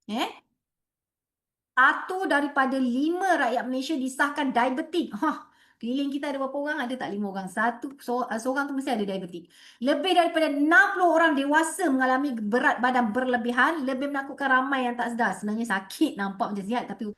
Eh, satu daripada 5 rakyat Malaysia disahkan diabetik. Hah, keliling kita ada berapa orang? Ada tak 5 orang? Seorang tu mesti ada diabetik. Lebih daripada 60 orang dewasa mengalami berat badan berlebihan. Lebih menakutkan ramai yang tak sedar. Sebenarnya sakit, nampak macam sihat tapi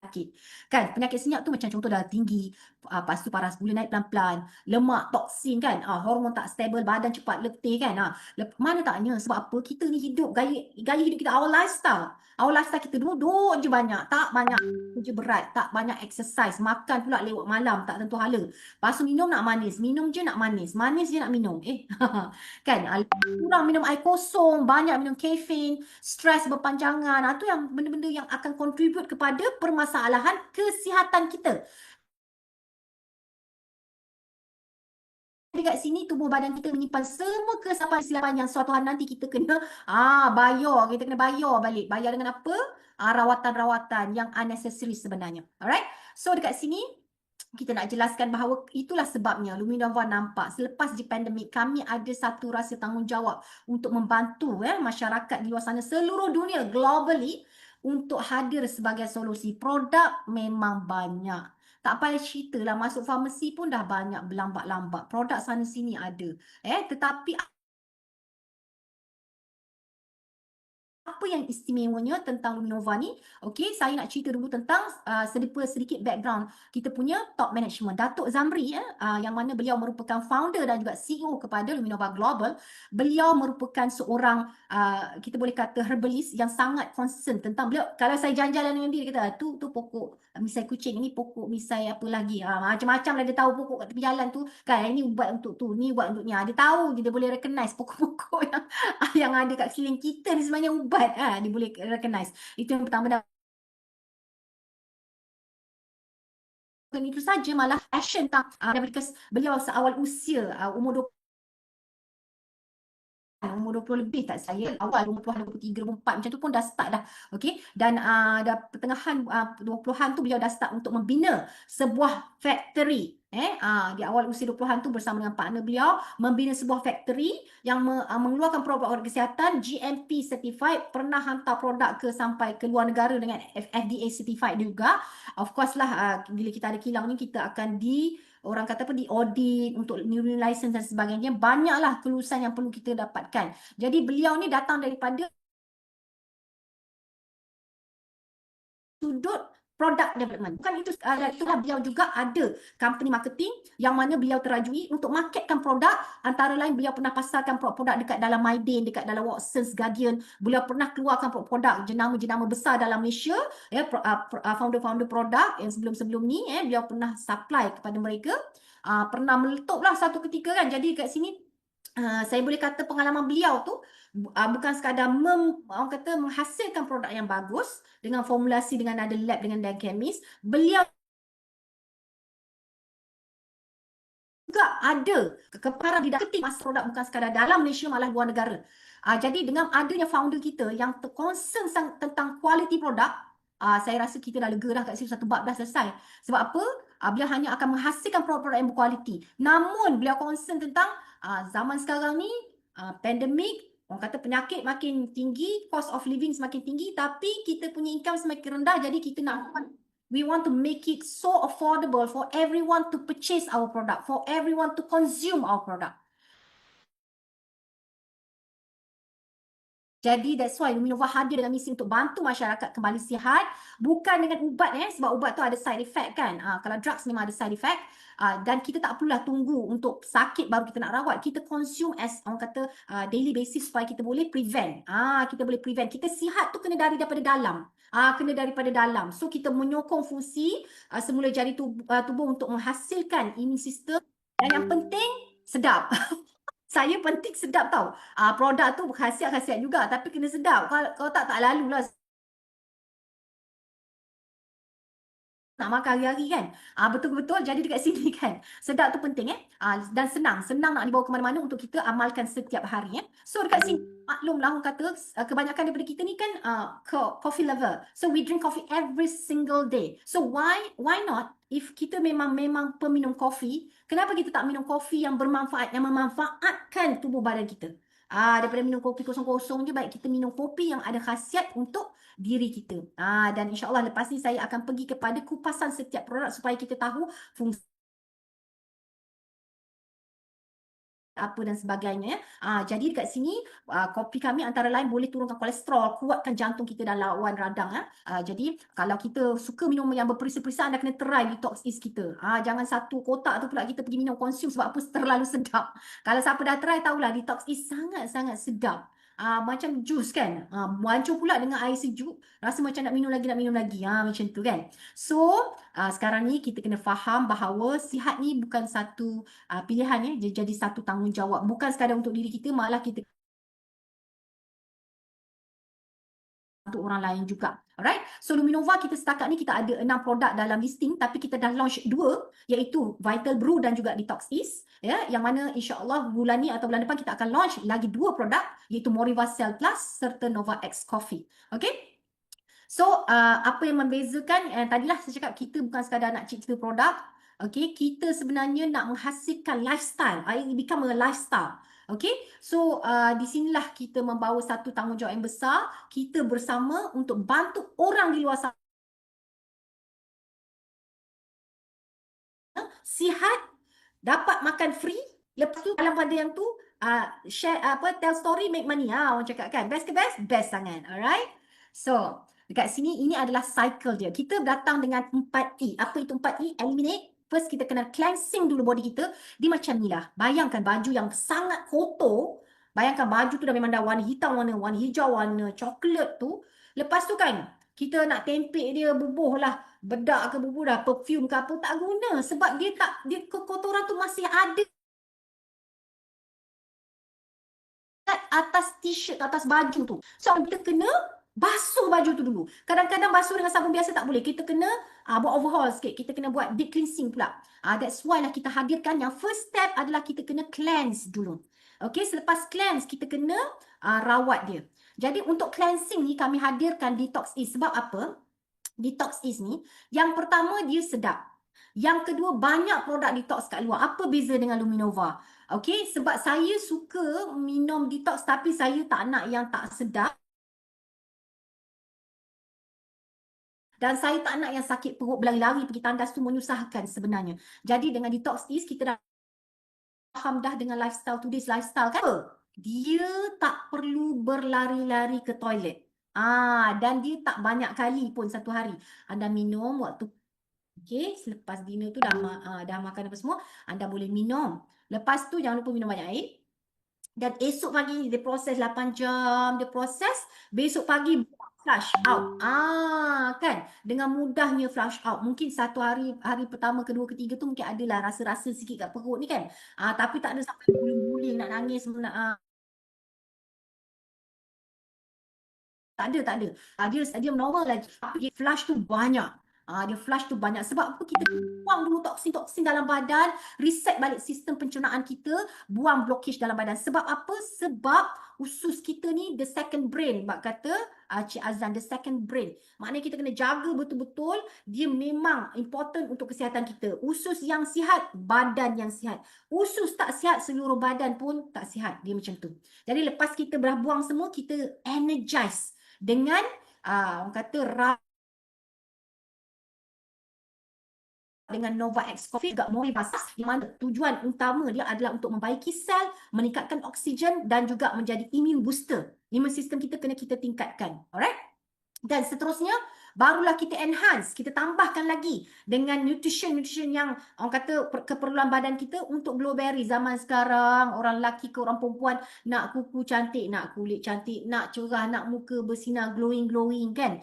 sakit. Kan, penyakit senyap tu macam contoh darah tinggi, lepas tu paras gula naik pelan-pelan, lemak, toksin kan, hormon tak stabil, badan cepat letih kan. Mana taknya sebab apa? Kita ni hidup, gaya hidup kita, our lifestyle. Our lifestyle kita duduk je banyak, tak banyak kerja berat, tak banyak exercise, makan pula lewat malam, tak tentu hala. Lepas tu minum nak manis, minum je nak manis, manis je nak minum. Kan, kurang minum air kosong, banyak minum kafein, stres berpanjangan. Itu yang benda-benda yang akan contribute kepada permasalahan kesihatan kita. Dekat sini tubuh badan kita menyimpan semua kesilapan yang suatu hari nanti kita kena bayar, kita kena bayar balik. Bayar dengan apa? Rawatan-rawatan yang unnecessary sebenarnya. Alright? So dekat sini kita nak jelaskan bahawa itulah sebabnya Luminova nampak selepas di pandemik kami ada satu rasa tanggungjawab untuk membantu masyarakat di luar sana seluruh dunia globally untuk hadir sebagai solusi. Produk memang banyak. Tak payah cerita lah, masuk farmasi pun dah banyak berlambak-lambak. Produk sana sini ada. Tetapi apa yang istimewanya tentang Luminova ni? Okey, saya nak cerita dulu tentang sedikit background kita punya top management. Datuk Zamri yang mana beliau merupakan founder dan juga CEO kepada Luminova Global. Beliau merupakan seorang kita boleh kata herbalist yang sangat concern tentang beliau. Kalau saya jalan-jalan dengan dia kata tu pokok misai kucing, ni pokok misai apa lagi. Macam-macam lah dia tahu pokok kat tepi jalan tu. Kan ini ubat untuk tu, ni ubat untuk ni. Dia tahu, dia boleh recognize pokok-pokok yang ada kat sekeliling kita ni sebenarnya ubat dia boleh recognize. Itu yang pertama. Dan bukan itu saja, malah passion tentang because beliau seawal usia umur 20 lebih tak saya, awal 20-an, 23, 24 macam tu pun dah start dah. Okey, dan dah pertengahan 20-an tu beliau dah start untuk membina sebuah factory. Di awal usia 20-an tu bersama dengan partner beliau membina sebuah factory yang mengeluarkan produk kesihatan GMP certified, pernah hantar produk sampai ke luar negara dengan FDA certified juga. Of course lah, bila kita ada kilang ni kita akan orang kata apa, di audit untuk new license dan sebagainya. Banyaklah kelulusan yang perlu kita dapatkan. Jadi beliau ni datang daripada sudut product development. Bukan itu, itulah beliau juga ada company marketing yang mana beliau terajui untuk marketkan produk. Antara lain beliau pernah pasarkan produk dekat dalam Mydin, dekat dalam Watsons, Guardian. Beliau pernah keluarkan produk jenama-jenama besar dalam Malaysia. Founder-founder produk yang sebelum-sebelum ni beliau pernah supply kepada mereka. Pernah meletup lah satu ketika kan. Jadi kat sini saya boleh kata pengalaman beliau tu bukan sekadar orang kata menghasilkan produk yang bagus dengan formulasi, dengan ada lab, dengan dan chemist. Beliau juga ada keparan di marketing mas produk bukan sekadar dalam Malaysia, malah luar negara. Jadi dengan adanya founder kita yang concern tentang quality produk, saya rasa kita dah lega dah kat situ, satu bab dah selesai. Sebab apa? Beliau hanya akan menghasilkan produk-produk yang berkualiti. Namun beliau concern tentang zaman sekarang ni, pandemik, orang kata penyakit makin tinggi, cost of living semakin tinggi, tapi kita punya income semakin rendah. Jadi kita nak we want to make it so affordable for everyone to purchase our product, for everyone to consume our product. Jadi that's why Luminova hadir dengan misi untuk bantu masyarakat kembali sihat, bukan dengan ubat sebab ubat tu ada side effect kan. Kalau drugs memang ada side effect, dan kita tak perlulah tunggu untuk sakit baru kita nak rawat. Kita consume as orang kata daily basis supaya kita boleh prevent. Kita boleh prevent. Kita sihat tu kena daripada dalam. Kena daripada dalam. So kita menyokong fungsi semula jari tubuh untuk menghasilkan immune system, dan yang penting sedap. Saya penting sedap tau. Produk tu khasiat-khasiat juga tapi kena sedap. Kalau tak lalulah nak makan hari-hari kan. Betul-betul jadi dekat sini kan. Sedap tu penting dan senang. Senang nak dibawa ke mana-mana untuk kita amalkan setiap hari So dekat sini maklumlah orang kata kebanyakan daripada kita ni kan coffee lover. So we drink coffee every single day. So why not, if kita memang peminum kopi, kenapa kita tak minum kopi yang bermanfaat, yang memanfaatkan tubuh badan kita? Daripada minum kopi kosong-kosong je, baik kita minum kopi yang ada khasiat untuk diri kita. Dan insyaAllah lepas ni saya akan pergi kepada kupasan setiap produk supaya kita tahu fungsi apa dan sebagainya ya. Jadi dekat sini kopi kami antara lain boleh turunkan kolesterol, kuatkan jantung kita dan lawan radang ya. Jadi kalau kita suka minum yang berperisa-perisa, anda kena try detox is kita. Jangan satu kotak tu pula kita pergi minum konsum sebab apa, terlalu sedap. Kalau siapa dah try tahulah detox is sangat-sangat sedap. Macam jus kan. Mancur pula dengan air sejuk, rasa macam nak minum lagi. Macam tu kan. So sekarang ni kita kena faham bahawa sihat ni bukan satu pilihan ya, dia jadi satu tanggungjawab, bukan sekadar untuk diri kita, malah kita untuk orang lain juga. Alright, so Luminova kita setakat ni kita ada 6 produk dalam listing, tapi kita dah launch 2, iaitu Vital Brew dan juga Detox Ease ya, yang mana insya-Allah bulan ni atau bulan depan kita akan launch lagi 2 produk, iaitu Moriva Cell Plus serta Nova X Coffee. Okay. So, apa yang membezakan, tadilah saya cakap kita bukan sekadar nak cipta produk, okay, kita sebenarnya nak menghasilkan lifestyle, it become a lifestyle. Okay, so di sinilah kita membawa satu tanggungjawab yang besar, kita bersama untuk bantu orang di luar sana sihat, dapat makan free, lepas tu dalam pada yang tu share tell story make money, orang cakap kan, best ke best? Best sangat. Alright, so dekat sini ini adalah cycle dia. Kita datang dengan 4E. Apa itu 4E? Eliminate. First kita kena cleansing dulu body kita. Dia macam ni lah, bayangkan baju yang sangat kotor, bayangkan baju tu dah memang dah warna hitam, warna hijau, warna coklat tu, lepas tu kan kita nak tempek dia bubuh lah, bedak ke bubuh dah, perfume ke apa, tak guna sebab dia kekotoran tu masih ada atas t-shirt, atas baju tu. So kita kena basuh baju tu dulu. Kadang-kadang basuh dengan sabun biasa tak boleh. Kita kena buat overhaul sikit. Kita kena buat deep cleansing pula. That's why lah kita hadirkan yang first step adalah kita kena cleanse dulu. Okay, selepas cleanse kita kena rawat dia. Jadi untuk cleansing ni kami hadirkan Detox Ease. Sebab apa? Detox Ease ni, yang pertama dia sedap. Yang kedua, banyak produk detox kat luar. Apa beza dengan Luminova? Okay, sebab saya suka minum detox tapi saya tak nak yang tak sedap. Dan saya tak nak yang sakit perut berlari-lari pergi tandas tu menyusahkan sebenarnya. Jadi dengan Detox Ease kita dah faham dah dengan lifestyle, today's lifestyle kan? Dia tak perlu berlari-lari ke toilet. Dan dia tak banyak kali pun satu hari. Anda minum waktu selepas dinner tu dah makan apa semua, anda boleh minum. Lepas tu jangan lupa minum banyak air. Dan esok pagi dia proses 8 jam, dia proses, besok pagi flush out. Kan? Dengan mudahnya flush out. Mungkin satu hari pertama, kedua, ketiga tu mungkin adalah rasa-rasa sikit kat perut ni kan. Tapi tak ada sampai guling-guling nak nangis, tak ada. Dia normal lagi. Tapi dia flush tu banyak. Dia flush tu banyak. Sebab apa? Kita buang dulu toksin-toksin dalam badan, reset balik sistem pencernaan kita, buang blockage dalam badan. Sebab apa? Sebab usus kita ni the second brain. Bak kata Cik Azan, the second brain. Maknanya kita kena jaga betul-betul. Dia memang important untuk kesihatan kita. Usus yang sihat, badan yang sihat. Usus tak sihat, seluruh badan pun tak sihat. Dia macam tu. Jadi lepas kita buang semua, kita energize dengan orang kata dengan Nova X Coffee juga Moriva, yang mana tujuan utama dia adalah untuk membaiki sel, meningkatkan oksigen dan juga menjadi immune booster. Immune system kita kena kita tingkatkan. Alright? Dan seterusnya, barulah kita enhance, kita tambahkan lagi dengan nutrition yang orang kata keperluan badan kita untuk glowberry. Zaman sekarang, orang lelaki ke orang perempuan nak kuku cantik, nak kulit cantik, nak cerah, nak muka bersinar glowing kan.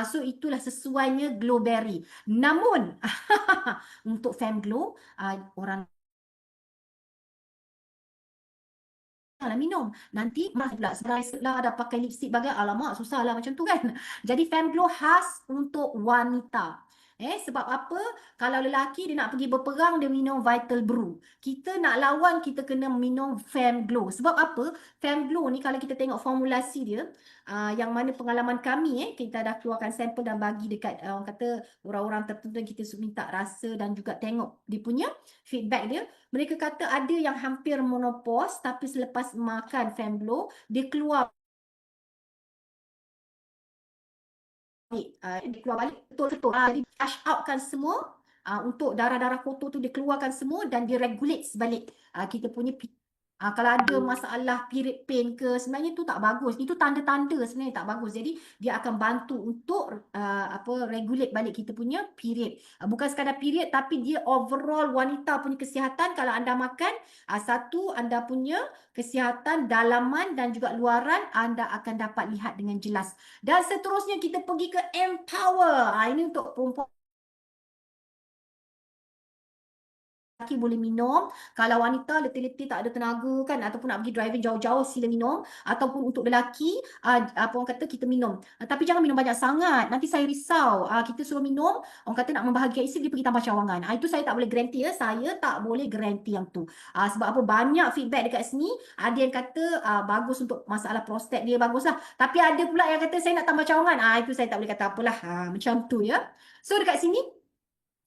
So itulah sesuainya glowberry. Namun, untuk Fem Glow, orang lah minum. Nanti marah pula lah ada pakai lipstick bagai, alamak susah lah macam tu kan. Jadi Fem Glow khas untuk wanita. Sebab apa? Kalau lelaki dia nak pergi berperang, dia minum Vital Brew. Kita nak lawan, kita kena minum Fem Glow. Sebab apa? Fem Glow ni kalau kita tengok formulasi dia, yang mana pengalaman kami, kita dah keluarkan sampel dan bagi dekat orang kata orang-orang tertentu, kita minta rasa dan juga tengok dia punya feedback dia. Mereka kata ada yang hampir menopause, tapi selepas makan Fem Glow, dia keluar balik, dia keluar balik betul-betul. Jadi flush outkan semua, untuk darah-darah kotor tu dia keluarkan semua dan dia regulate balik kita punya kalau ada masalah period pain ke, sebenarnya tu tak bagus. Itu tanda-tanda sebenarnya tak bagus. Jadi dia akan bantu untuk regulate balik kita punya period. Bukan sekadar period, tapi dia overall wanita punya kesihatan. Kalau anda makan, satu anda punya kesihatan dalaman dan juga luaran anda akan dapat lihat dengan jelas. Dan seterusnya kita pergi ke Empower. Ini untuk perempuan. Lelaki boleh minum. Kalau wanita letih-letih tak ada tenaga kan, ataupun nak pergi driving jauh-jauh, sila minum. Ataupun untuk lelaki, apa orang kata, kita minum. Tapi jangan minum banyak sangat. Nanti saya risau. Kita suruh minum, orang kata nak membahagiai isteri, dia pergi tambah cawangan. Itu saya tak boleh guarantee ya. Saya tak boleh guarantee yang tu. Sebab apa? Banyak feedback dekat sini. Ada yang kata bagus untuk masalah prostat dia, bagus lah. Tapi ada pula yang kata saya nak tambah cawangan. Itu saya tak boleh kata apalah. Macam tu ya. So dekat sini,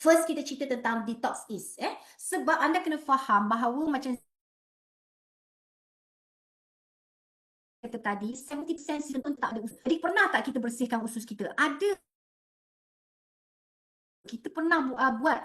first kita cerita tentang detox is. Sebab anda kena faham bahawa macam kata tadi, 70% sistem tak ada usus. Jadi pernah tak kita bersihkan usus kita? Ada. Kita pernah buat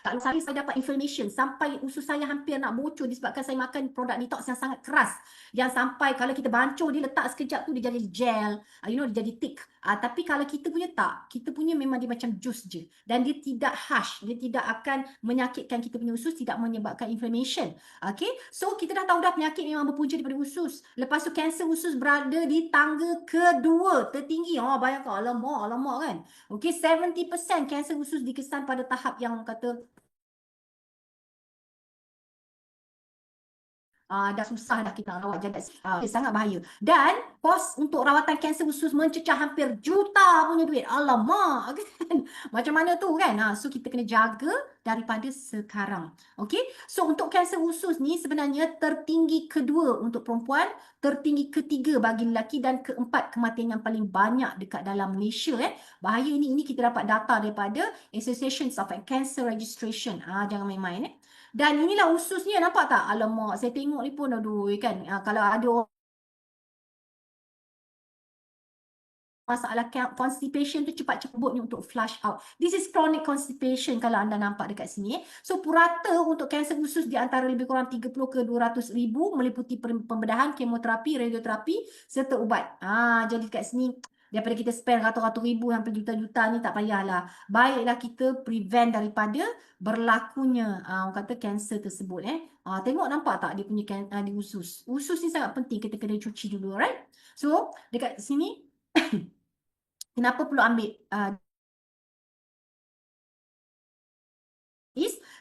kalau saya dapat inflammation sampai usus saya hampir nak bocor disebabkan saya makan produk detox yang sangat keras, yang sampai kalau kita bancur dia letak sekejap tu dia jadi gel, dia jadi thick. Tapi kalau kita punya tak, kita punya memang dia macam jus je dan dia tidak harsh, dia tidak akan menyakitkan kita punya usus, tidak menyebabkan inflammation. Okay, so kita dah tahu dah penyakit memang berpunca daripada usus. Lepas tu kanser usus berada di tangga kedua tertinggi. Bayangkan, alamak kan. Okay, 70% kanser usus dikesan pada tahap yang kata dah susah dah kita rawat jaga, sangat bahaya. Dan kos untuk rawatan kanser usus mencecah hampir juta punya duit. Alamak kan. Macam mana tu kan? So kita kena jaga daripada sekarang. Okay, so untuk kanser usus ni sebenarnya tertinggi kedua untuk perempuan, tertinggi ketiga bagi lelaki dan keempat kematian yang paling banyak dekat dalam Malaysia. Bahaya ni, ini kita dapat data daripada Association of Cancer Registration. Jangan main-main. Dan inilah ususnya, nampak tak? Alamak, saya tengok ni pun aduh kan. Kalau ada masalah constipation tu cepat cebut ni untuk flush out. This is chronic constipation kalau anda nampak dekat sini. So purata untuk kanser usus di antara lebih kurang 30 ke 200 ribu meliputi pembedahan, kemoterapi, radioterapi serta ubat. Jadi dekat sini daripada kita spend ratus-ratus ribu sampai juta-juta ni tak payahlah. Baiklah kita prevent daripada berlakunya orang kata kanser tersebut. Tengok nampak tak dia punya di usus. Usus ni sangat penting, kita kena cuci dulu, right? So dekat sini kenapa perlu ambil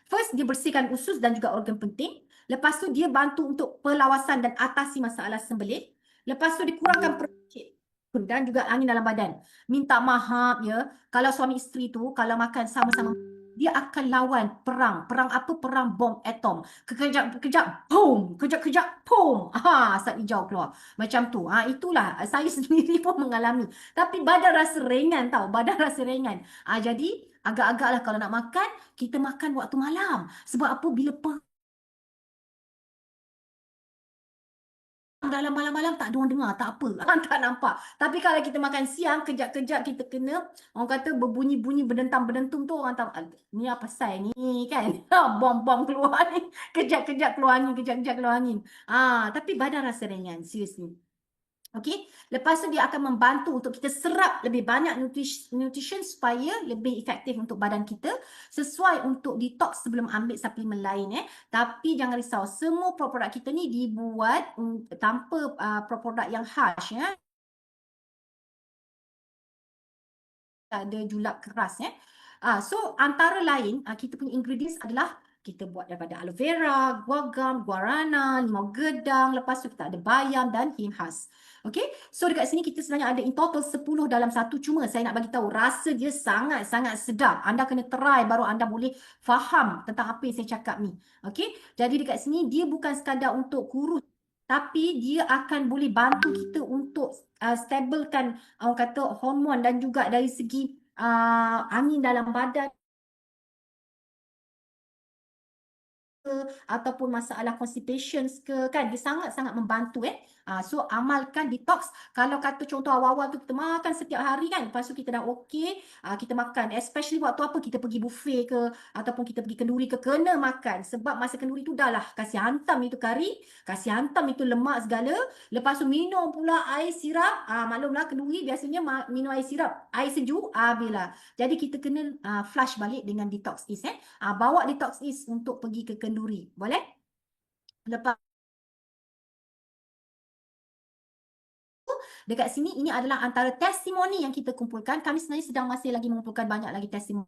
first dia bersihkan usus dan juga organ penting. Lepas tu dia bantu untuk perlawasan dan atasi masalah sembelit. Lepas tu dia kurangkan penyakit dan juga angin dalam badan. Minta maaf ya, kalau suami isteri tu kalau makan sama-sama dia akan lawan perang. Perang apa? Perang bom atom. Kejap-kejap boom, kejap-kejap boom. Asap hijau keluar. Macam tu. Itulah saya sendiri pun mengalami. Tapi badan rasa ringan tau. Badan rasa ringan. Jadi agak-agak lah kalau nak makan, kita makan waktu malam. Sebab apa? Bila dalam malam-malam tak ada orang dengar, tak apa. Tak nampak. Tapi kalau kita makan siang, kejap-kejap kita kena, orang kata berbunyi-bunyi, berdentam-berdentum tu, orang tahu, ni apa pasal ni kan? Bom-bom keluar ni. Kejap-kejap keluar angin, kejap-kejap keluar angin. Tapi badan rasa ringan, seriously. Okey, lepas tu dia akan membantu untuk kita serap lebih banyak nutrition supaya lebih efektif untuk badan kita, sesuai untuk detox sebelum ambil suplemen lain. Tapi jangan risau, semua produk kita ni dibuat tanpa produk yang harsh tak ada julap keras So antara lain kita punya ingredients adalah Kita buat daripada aloe vera, guar guarana, limau gedang, lepas tu kita ada bayam dan him khas. Okey, so dekat sini kita sebenarnya ada in total 10 dalam satu, cuma saya nak bagi tahu rasa dia sangat-sangat sedap. Anda kena try baru anda boleh faham tentang apa yang saya cakap ni. Okey, jadi dekat sini dia bukan sekadar untuk kurus, tapi dia akan boleh bantu kita untuk stabilkan orang kata hormon dan juga dari segi angin dalam badan ataupun masalah constipation ke, kan dia sangat-sangat membantu so amalkan detox. Kalau kata contoh awal-awal tu kita makan setiap hari kan, lepas tu kita dah okey, kita makan, especially waktu apa kita pergi buffet ke ataupun kita pergi kenduri ke, kena makan sebab masa kenduri tu dah lah kasih hantam itu kari, kasih hantam itu lemak segala, lepas tu minum pula air sirap. Maklumlah kenduri biasanya minum air sirap, air sejuk bila. Jadi kita kena flush balik dengan detox is bawa detox is untuk pergi ke kenduri. Boleh? Lepas dekat sini ini adalah antara testimoni yang kita kumpulkan. Kami sebenarnya sedang masih lagi mengumpulkan banyak lagi testimoni.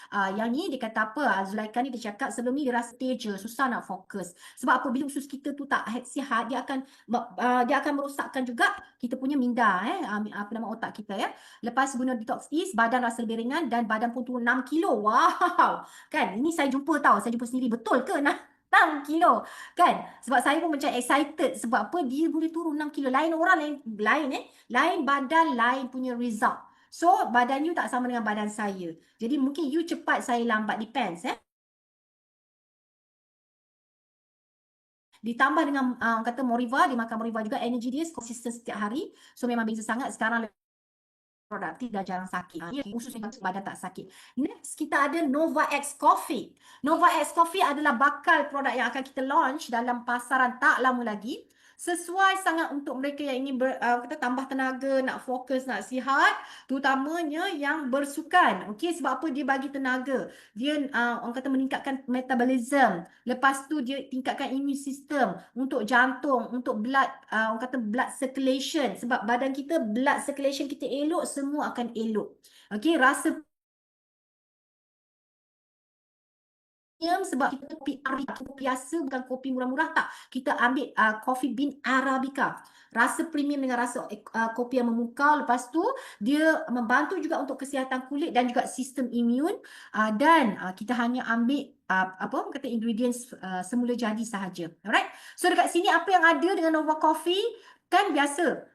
Yang ni dia kata apa, Zulaika ni dia cakap sebelum ni dia rasa teja, susah nak fokus. Sebab apa, bila usus kita tu tak sihat, dia akan merosakkan juga kita punya minda apa nama otak kita ya. Lepas guna detox is, badan rasa lebih ringan dan badan pun turun 6 kilo. Wow. Kan, ini saya jumpa saya jumpa sendiri, betul ke? 6 kilo kan, sebab saya pun macam excited sebab apa, dia boleh turun 6 kilo. Lain orang, lain badan, lain punya result. So badan you tak sama dengan badan saya. Jadi mungkin you cepat, saya lambat, depends Ditambah dengan kata Moriva, dia makan Moriva juga, energy dia konsisten setiap hari. So memang beza sangat. Sekarang produktif dah jarang sakit. Khususnya badan tak sakit. Next kita ada Nova X Coffee. Nova X Coffee adalah bakal produk yang akan kita launch dalam pasaran tak lama lagi. Sesuai sangat untuk mereka yang ingin kita tambah tenaga, nak fokus, nak sihat, terutamanya yang bersukan. Okey, sebab apa? Dia bagi tenaga. Dia orang kata meningkatkan metabolism. Lepas tu dia tingkatkan immune system, untuk jantung, untuk blood, orang kata blood circulation. Sebab badan kita, blood circulation kita elok, semua akan elok. Okey, rasa sebab kita kopi Arabica, kopi biasa, bukan kopi murah-murah tak. Kita ambil coffee bean Arabica. Rasa premium dengan rasa kopi yang memukau. Lepas tu dia membantu juga untuk kesihatan kulit dan juga sistem imun. Dan kita hanya ambil apa kata ingredients semula jadi sahaja. Alright. So dekat sini apa yang ada dengan Nova Coffee? Kan biasa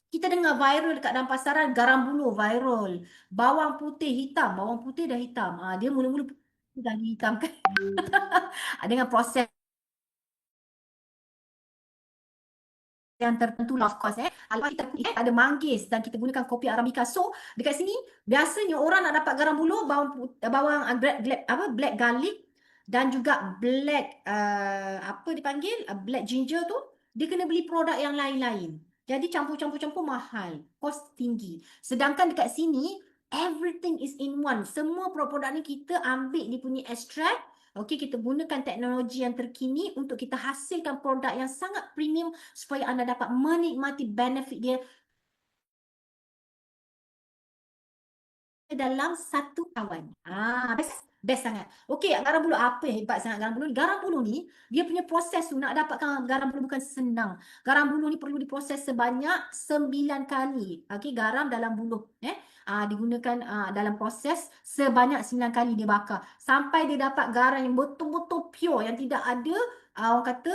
kita dengar viral dekat dalam pasaran, garam buluh viral, bawang putih hitam, bawang putih dah hitam. Dia mula-mula dah dihitamkan dengan proses yang tertentu lah, of course Lepas kita ada manggis dan kita gunakan kopi Arabica. So dekat sini biasanya orang nak dapat garam buluh, bawang black garlic dan juga black apa dipanggil black ginger tu, dia kena beli produk yang lain-lain. Jadi campur-campur mahal, kos tinggi. Sedangkan dekat sini everything is in one. Semua produk ni kita ambil dia punya extract. Okey, kita gunakan teknologi yang terkini untuk kita hasilkan produk yang sangat premium supaya anda dapat menikmati benefit dia dalam satu kawan. Best sangat. Okey, garam buluh apa yang hebat sangat garam buluh ni? Garam buluh ni, dia punya proses tu, nak dapatkan garam buluh bukan senang. Garam buluh ni perlu diproses sebanyak 9 kali. Okey, garam dalam buluh. Digunakan dalam proses sebanyak 9 kali dia bakar. Sampai dia dapat garam yang betul-betul pure, yang tidak ada, orang kata,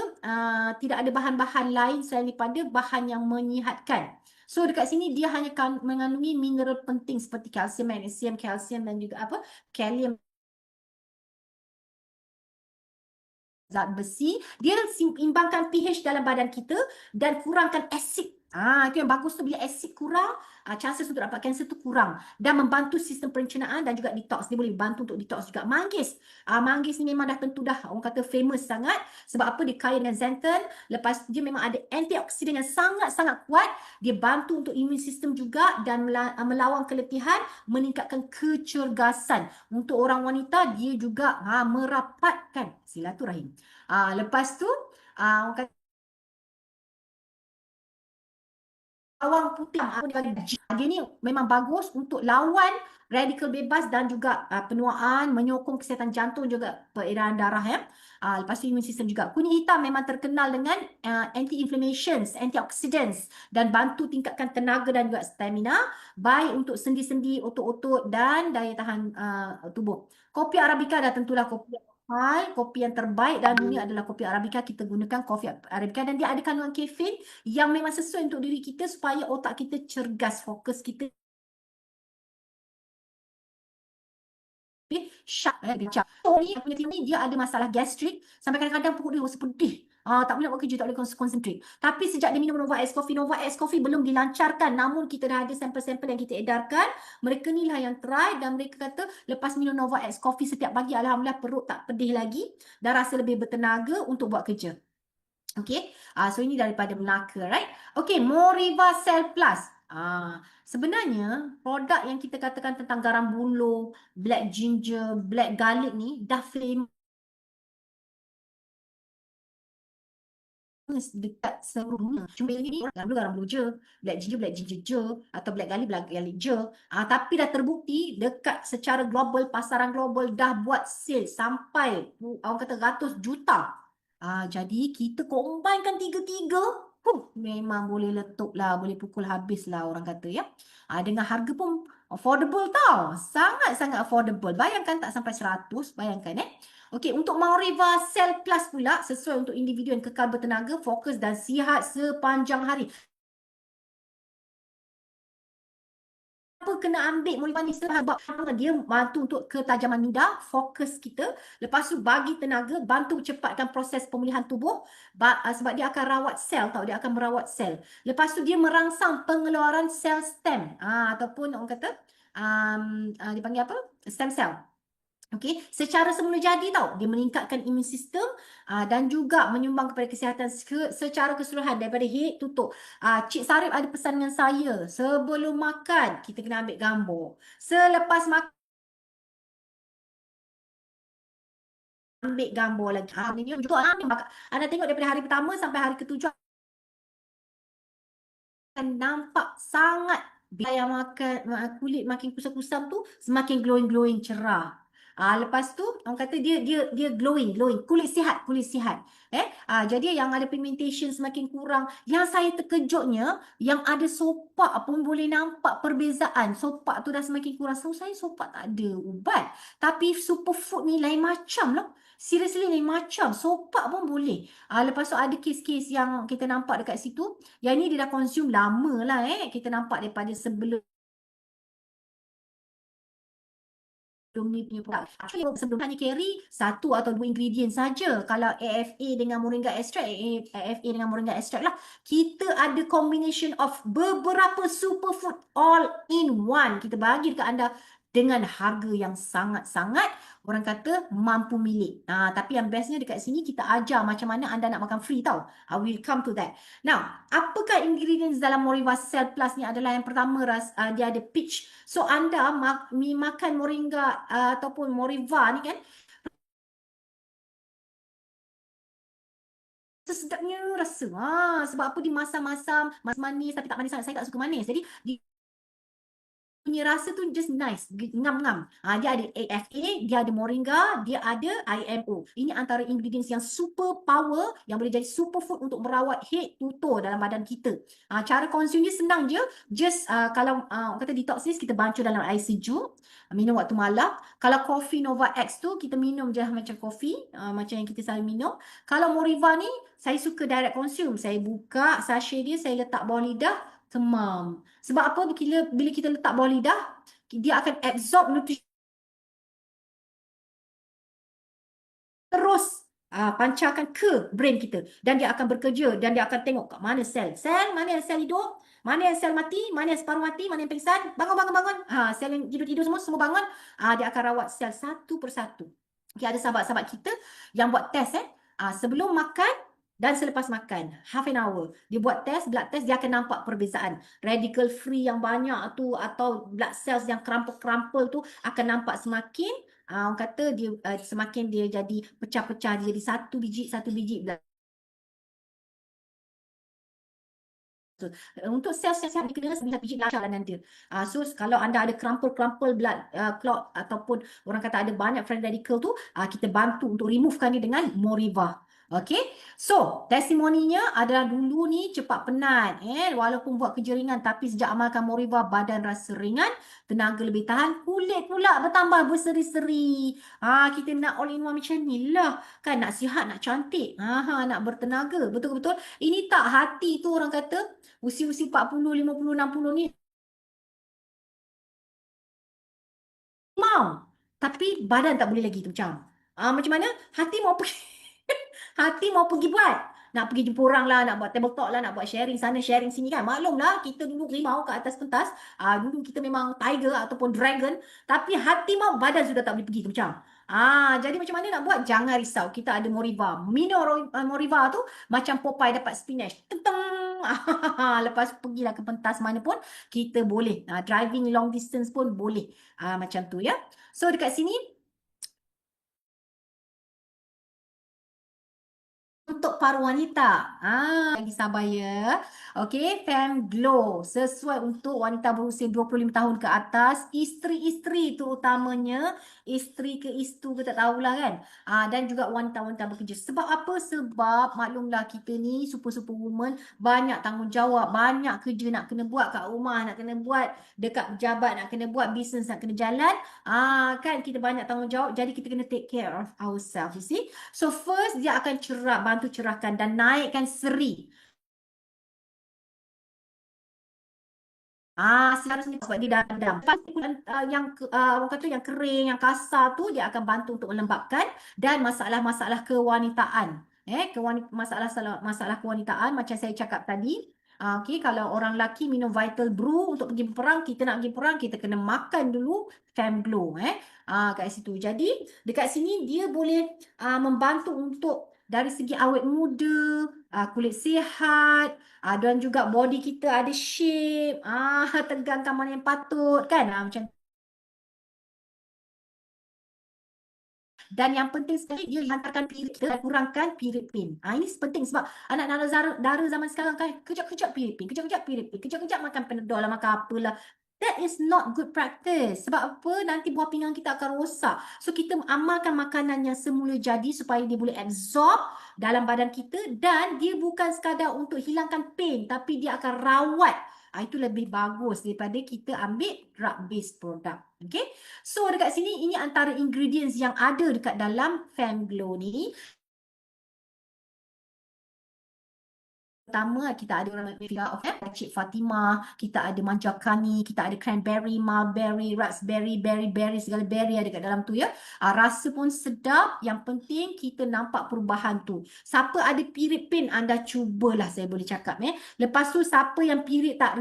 tidak ada bahan-bahan lain selain daripada bahan yang menyihatkan. So dekat sini dia hanya mengandungi mineral penting seperti kalsium, magnesium, kalsium dan juga kalium, zat besi. Dia imbangkan pH dalam badan kita dan kurangkan asid. Itu yang bagus tu, bila asid kurang, chances untuk dapat kanser tu kurang. Dan membantu sistem pencernaan dan juga detox. Dia boleh bantu untuk detox juga. Manggis. Manggis ni memang dah tentu dah orang kata famous sangat. Sebab apa? Dia kaya dengan xanthan. Lepas dia memang ada antioksidan yang sangat-sangat kuat. Dia bantu untuk immune system juga dan melawan keletihan, meningkatkan kecergasan. Untuk orang wanita, dia juga merapatkan silaturahim. Lepas tu, orang kata bawang putih apa dia bagi. Dia ni memang bagus untuk lawan radikal bebas dan juga penuaan, menyokong kesihatan jantung juga peredaran darah ya. Lepas tu imun sistem juga. Kunyit hitam memang terkenal dengan anti-inflammations, antioxidants dan bantu tingkatkan tenaga dan juga stamina, baik untuk sendi-sendi, otot-otot dan daya tahan tubuh. Kopi Arabica dah tentulah kopi yang mahal, kopi yang terbaik dan dunia adalah kopi Arabica. Kita gunakan kopi Arabica dan dia ada kandungan kafein yang memang sesuai untuk diri kita supaya otak kita cergas, fokus kita sharp kejap. So ni punya tim ni dia ada masalah gastrik sampai kadang-kadang perut dia rasa pedih. Tak boleh nak buat kerja, tak boleh concentrate. Tapi sejak dia minum Nova X Coffee belum dilancarkan. Namun kita dah ada sampel-sampel yang kita edarkan. Mereka ni lah yang try dan mereka kata lepas minum Nova X Coffee setiap pagi, Alhamdulillah perut tak pedih lagi dan rasa lebih bertenaga untuk buat kerja. Okay, so ini daripada Melaka, right? Okay, Moriva Cell Plus. Sebenarnya produk yang kita katakan tentang garam buluh, black ginger, black garlic ni dah famous dekat seluruh dunia. Cuma ini garam buluh je, black ginger je, atau black garlic je. Tapi dah terbukti dekat secara global, pasaran global dah buat sale sampai orang kata ratus juta. Jadi kita combinekan tiga-tiga, memang boleh letup lah, boleh pukul habis lah orang kata ya. Dengan harga pun affordable tau, sangat-sangat affordable. Bayangkan tak sampai 100, bayangkan Okey, untuk Mauriva Cell Plus pula sesuai untuk individu yang kekal bertenaga, fokus dan sihat sepanjang hari. Kenapa kena ambil Mauriva ni? Sebab dia bantu untuk ketajaman minda, fokus kita. Lepas tu bagi tenaga, bantu cepatkan proses pemulihan tubuh. Sebab dia akan rawat sel tau, dia akan merawat sel. Lepas tu dia merangsang pengeluaran sel stem. Ataupun orang kata, dipanggil apa? Stem cell. Okey, secara semula jadi tau, dia meningkatkan imun sistem dan juga menyumbang kepada kesihatan secara keseluruhan daripada head to toe. Cik Sarip ada pesan dengan saya, sebelum makan kita kena ambil gambar. Selepas makan ambil gambar lagi. Ini juga anda tengok daripada hari pertama sampai hari ketujuh akan nampak sangat bila makan kulit makin kusam-kusam tu semakin glowing cerah. Lepas tu orang kata dia glowing kulit sihat. Jadi yang ada pigmentation semakin kurang. Yang saya terkejutnya yang ada sopak pun boleh nampak perbezaan. Sopak tu dah semakin kurang. So saya sopak tak ada ubat. Tapi superfood ni lain macam lah. Seriously lain macam. Sopak pun boleh. Lepas tu ada kes-kes yang kita nampak dekat situ. Yang ni dia dah consume lama lah kita nampak daripada sebelum ni punya produk. Actually sebelum hanya carry satu atau dua ingredient saja. Kalau AFA dengan moringa extract, AFA dengan moringa extract lah. Kita ada combination of beberapa superfood all in one. Kita bagi dekat anda dengan harga yang sangat-sangat orang kata mampu milik. Tapi yang bestnya dekat sini kita ajar macam mana anda nak makan free tau. I will come to that. Now, apakah ingredients dalam Moriva Cell Plus ni adalah yang pertama dia ada peach. So anda makan moringa ataupun Moriva ni kan sedapnya rasa. Sebab apa dia masam-masam, manis-manis tapi tak manis sangat. Saya tak suka manis. Jadi punya rasa tu just nice, ngam-ngam. Dia ada AFA, dia ada moringa, dia ada IMO. Ini antara ingredients yang super power yang boleh jadi superfood untuk merawat head to toe dalam badan kita. Cara consume dia senang je. Just kalau kata detox ni kita bancuh dalam air sejuk, minum waktu malam. Kalau coffee Nova X tu kita minum je macam coffee, macam yang kita selalu minum. Kalau Moriva ni saya suka direct consume. Saya buka sachet dia, saya letak bawah lidah, kemam. Sebab apa? Bila kita letak bawah lidah, dia akan absorb nutrisi terus pancarkan ke brain kita dan dia akan bekerja dan dia akan tengok kat mana sel mana yang sel hidup, mana yang sel mati, mana yang separuh mati, mana yang pingsan, bangun. Sel yang tidur-tidur semua bangun. Dia akan rawat sel satu persatu. Okay, ada sahabat-sahabat kita yang buat test sebelum makan dan selepas makan, half an hour. Dia buat test, blood test, dia akan nampak perbezaan. Radical free yang banyak tu atau blood cells yang kerampul-kerampul tu akan nampak semakin orang kata dia semakin dia jadi pecah-pecah, dia jadi satu biji blood So, untuk sel yang sihat dia kena 9 biji lancaran dia. So kalau anda ada crumple blood clot ataupun orang kata ada banyak free radical tu, kita bantu untuk removekan dia dengan Moriva. Okay, so testimoninya adalah dulu ni cepat penat, walaupun buat kerja ringan tapi sejak amalkan Moriva badan rasa ringan, tenaga lebih tahan, kulit pula bertambah berseri-seri. Kita nak all in one macam ni lah, kan, nak sihat, nak cantik, nak bertenaga, betul-betul. Ini tak hati tu orang kata usia-usia 40, 50, 60 ni mau. Tapi badan tak boleh lagi tu macam. Macam mana? Hati mau pergi. Hati mau pergi buat. Nak pergi jumpa orang lah, nak buat table talk lah, nak buat sharing sana, sharing sini kan. Maklum lah, kita dulu rimau kat atas pentas. Dulu kita memang tiger ataupun dragon. Tapi hati mau, badan sudah tak boleh pergi tu macam. Jadi macam mana nak buat? Jangan risau. Kita ada Moriva. Minum Moriva tu macam Popeye dapat spinach. Tentang. Lepas pergilah ke pentas mana pun, kita boleh. Driving long distance pun boleh. Macam tu ya. So dekat sini, untuk para wanita, lagi sabar ya. Okey, Fem Glow sesuai untuk wanita berusia 25 tahun ke atas, isteri-isteri tu utamanya, isteri ke istu ke tak tahulah kan. Dan juga wanita-wanita bekerja. Sebab apa? Sebab maklumlah kita ni super-super woman, banyak tanggungjawab, banyak kerja nak kena buat kat rumah, nak kena buat dekat pejabat, nak kena buat bisnes, nak kena jalan. Kan kita banyak tanggungjawab, jadi kita kena take care of ourselves, you see. So first dia akan bantu cerahkan dan naikkan seri. Seharusnya sebab dia dadam. Lepas orang kata yang kering, yang kasar tu dia akan bantu untuk melembabkan dan masalah-masalah kewanitaan. Masalah kewanitaan macam saya cakap tadi. Okey, kalau orang lelaki minum Vital Brew untuk pergi berperang, kita nak pergi perang, kita kena makan dulu Fem Glow, kat situ. Jadi dekat sini dia boleh membantu untuk dari segi awet muda, kulit sihat, dan juga body kita ada shape, tegangkan mana yang patut kan, macam. Dan yang penting sekali dia hantarkan period kita dan kurangkan period pain. Ini penting sebab anak-anak dara zaman sekarang kan kejap-kejap period pain, kejap-kejap period pain, kejap-kejap makan Panadol lah, makan apalah. That is not good practice. Sebab apa? Nanti buah pinggang kita akan rosak. So kita amalkan makanan yang semula jadi supaya dia boleh absorb dalam badan kita dan dia bukan sekadar untuk hilangkan pain tapi dia akan rawat. Itu lebih bagus daripada kita ambil drug based product. Okay? So dekat sini ini antara ingredients yang ada dekat dalam Fem Glow ni. Pertama kita ada orang Cik Fatimah, kita ada manjakani, kita ada cranberry, mulberry, raspberry, berry, segala berry ada kat dalam tu ya. Rasa pun sedap, yang penting kita nampak perubahan tu. Siapa ada period pain, anda cubalah saya boleh cakap. Lepas tu siapa yang period tak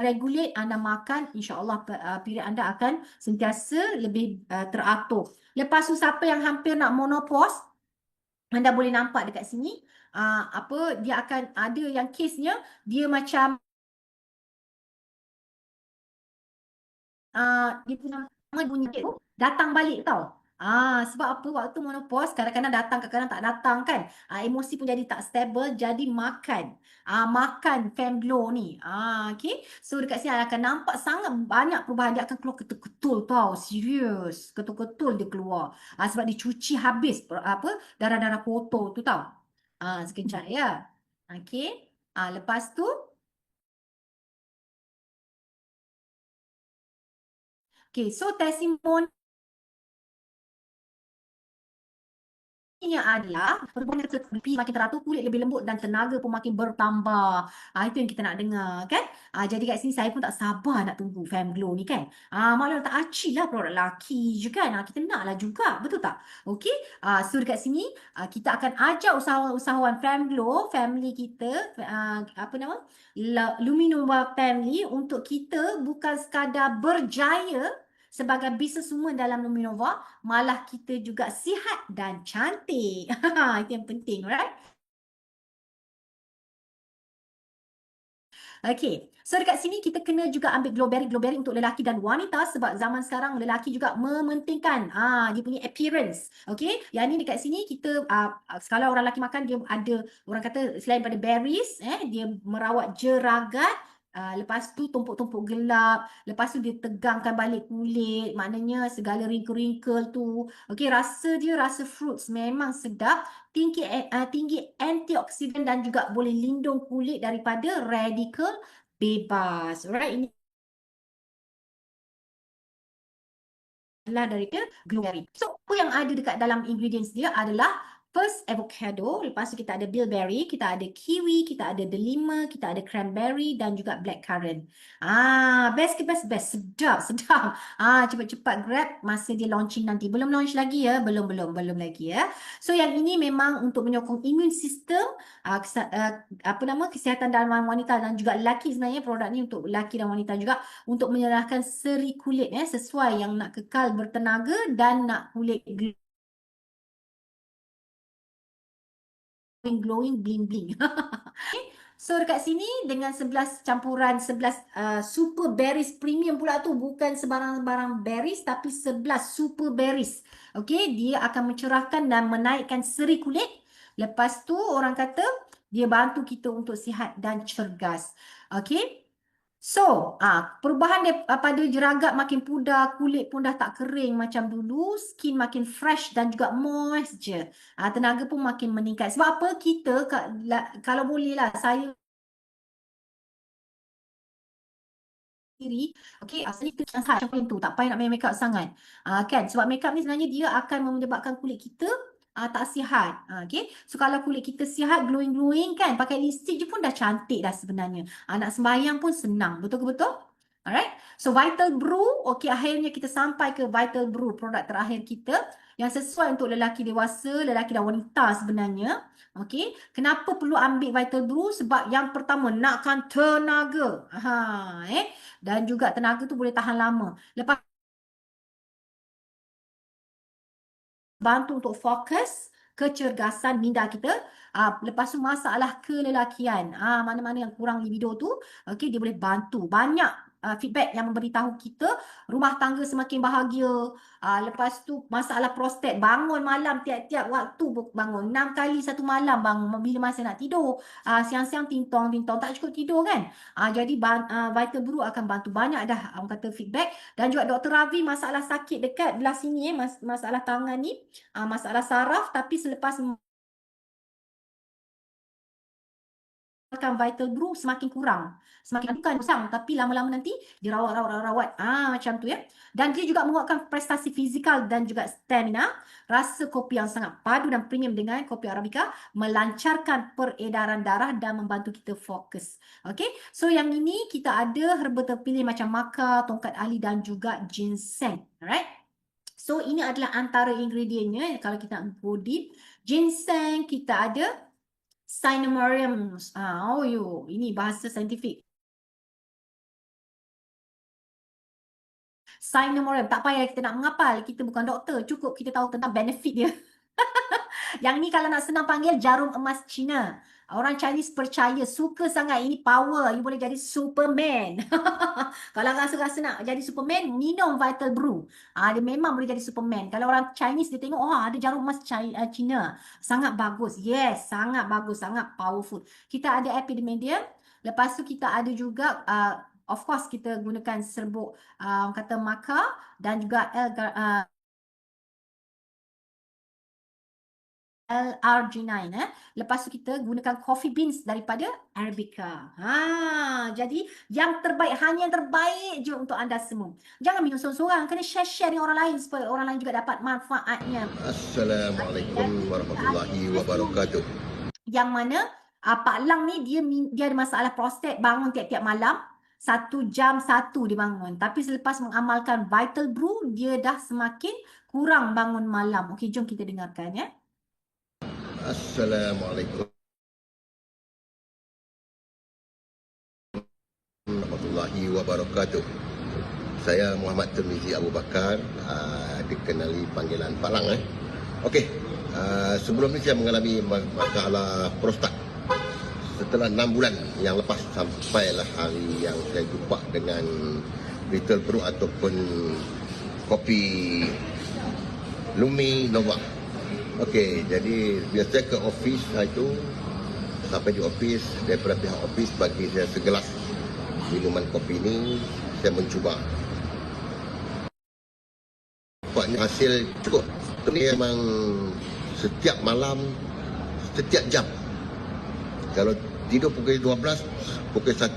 regulate, anda makan, insya-Allah period anda akan sentiasa lebih teratur. Lepas tu siapa yang hampir nak menopause, anda boleh nampak dekat sini, dia akan ada yang kesnya dia macam dia punya bunyi tu datang balik tau. Sebab apa? Waktu menopause kadang-kadang datang, kadang-kadang tak datang kan. Emosi pun jadi tak stable, jadi makan. Makan Fem Glow ni. Okay. So dekat sini akan nampak sangat banyak perubahan. Dia akan keluar ketul-ketul tau. Serius. Ketul-ketul dia keluar. Sebab dicuci habis darah-darah kotor tu tau. Sekejap ya. Okay. Lepas tu, okay, so testimoni adalah perubahan pipi makin teratur, kulit lebih lembut dan tenaga pun makin bertambah. Itu yang kita nak dengar kan. Jadi kat sini saya pun tak sabar nak tunggu Fem Glow ni kan. Maklum tak aci lah produk lelaki je kan. Kita nak lah juga, betul tak? Okey. So dekat sini kita akan ajak usahawan-usahawan Fem Glow, family kita, apa nama? Luminova Family, untuk kita bukan sekadar berjaya sebagai businesswoman dalam Luminova, malah kita juga sihat dan cantik. Itu yang penting, right? Okey. So dekat sini kita kena juga ambil glowberry untuk lelaki dan wanita sebab zaman sekarang lelaki juga mementingkan dia punya appearance. Okey. Yang ni dekat sini kita kalau orang lelaki makan dia ada orang kata selain pada berries dia merawat jeragat. Lepas tu tumpuk-tumpuk gelap, lepas tu dia tegangkan balik kulit, maknanya segala wrinkle-wrinkle tu. Okey, rasa dia rasa fruits memang sedap, tinggi antioksidan dan juga boleh lindung kulit daripada radikal bebas. Alright, ini adalah daripada glowberry. So, apa yang ada dekat dalam ingredients dia adalah first avocado, lepas tu kita ada bilberry, kita ada kiwi, kita ada delima, kita ada cranberry dan juga blackcurrant. Best ke best? Best. Sedap, sedap. Cepat-cepat grab masa dia launching nanti. Belum launch lagi ya? Belum lagi ya. So, yang ini memang untuk menyokong immune system, kesihatan dalam wanita dan juga lelaki sebenarnya produk ni untuk lelaki dan wanita juga untuk menyerahkan seri kulit sesuai yang nak kekal bertenaga dan nak kulit glowing bling bling. So dekat sini dengan 11 campuran 11 super berries premium pula tu, bukan sebarang-barang berries tapi 11 super berries. Okey, dia akan mencerahkan dan menaikkan seri kulit. Lepas tu orang kata dia bantu kita untuk sihat dan cergas. Okey. So, perubahan pada jeragat makin pudar, kulit pun dah tak kering macam dulu, skin makin fresh dan juga moist je. Tenaga pun makin meningkat. Sebab apa? Kita, kalau boleh lah, saya sendiri, okey, asalnya kita macam tu, tak payah nak main makeup sangat. Kan? Sebab makeup ni sebenarnya dia akan menyebabkan kulit kita tak sihat. Okay. So kalau kulit kita sihat, glowing-glowing kan, pakai lipstick je pun dah cantik dah sebenarnya. Nak sembahyang pun senang. Betul ke betul? Alright. So Vital Brew, okay, akhirnya kita sampai ke Vital Brew, produk terakhir kita yang sesuai untuk lelaki dewasa, lelaki dan wanita sebenarnya. Okay. Kenapa perlu ambil Vital Brew? Sebab yang pertama, nakkan tenaga. Dan juga tenaga tu boleh tahan lama. Lepas bantu untuk fokus kecergasan minda kita. Lepas tu masalah kelelakian. Mana-mana yang kurang libido tu, okey, dia boleh bantu. Banyak feedback yang memberitahu kita rumah tangga semakin bahagia. Lepas tu masalah prostat, bangun malam tiap-tiap waktu bangun. 6 kali satu malam bangun bila masa nak tidur. Siang-siang tintong-tintong tak cukup tidur kan. Jadi Vital Brew akan bantu. Banyak dah orang kata feedback. Dan juga Dr. Ravi masalah sakit dekat belah sini masalah tangan ni, masalah saraf, tapi selepas makan Vital Brew semakin kurang. Semakin bukan kusam tapi lama-lama nanti dia rawat macam tu ya. Dan dia juga menguatkan prestasi fizikal dan juga stamina. Rasa kopi yang sangat padu dan premium dengan kopi Arabica melancarkan peredaran darah dan membantu kita fokus. Okey. So yang ini kita ada herba terpilih macam maca, tongkat ali dan juga ginseng. Alright. So ini adalah antara ingredientnya kalau kita nak go deep. Ginseng kita ada Cinnamomum. Ini bahasa saintifik. Cinnamomum. Tak payah kita nak menghafal. Kita bukan doktor. Cukup kita tahu tentang benefit dia. Yang ni kalau nak senang panggil jarum emas Cina. Orang Chinese percaya, suka sangat, ini power. You boleh jadi Superman. Kalau rasa-rasa nak jadi Superman, minum Vital Brew. Dia memang boleh jadi Superman. Kalau orang Chinese dia tengok, ada jarum emas Cina. Sangat bagus. Yes, sangat bagus, sangat powerful. Kita ada epidemidium. Lepas tu kita ada juga, of course kita gunakan serbuk, orang kata maca dan juga L-arginine. Lepas tu kita gunakan coffee beans daripada Arabica. Jadi yang terbaik, hanya yang terbaik je untuk anda semua. Jangan minum seorang-seorang, kena share-share dengan orang lain supaya orang lain juga dapat manfaatnya. Assalamualaikum warahmatullahi wabarakatuh. Yang mana Pak Lang ni dia ada masalah prostat, bangun tiap-tiap malam. 1 jam 1 dia bangun. Tapi selepas mengamalkan Vital Brew, dia dah semakin kurang bangun malam. Okey, jom kita dengarkan ya. Assalamualaikum warahmatullahi wabarakatuh. Saya Muhammad Tirmizi Abu Bakar, dikenali panggilan Pak Lang. Okey, sebelum ni saya mengalami masalah prostat. setelah 6 bulan yang lepas sampailah hari yang saya jumpa dengan Little Brew ataupun kopi Lumi Nova. Okey, jadi biasa ke office itu, sampai di office, daripada pihak office bagi saya segelas minuman kopi ini, saya mencuba. Nampaknya hasil cukup. Ini memang setiap malam, setiap jam. Kalau tidur pukul 12, pukul 1,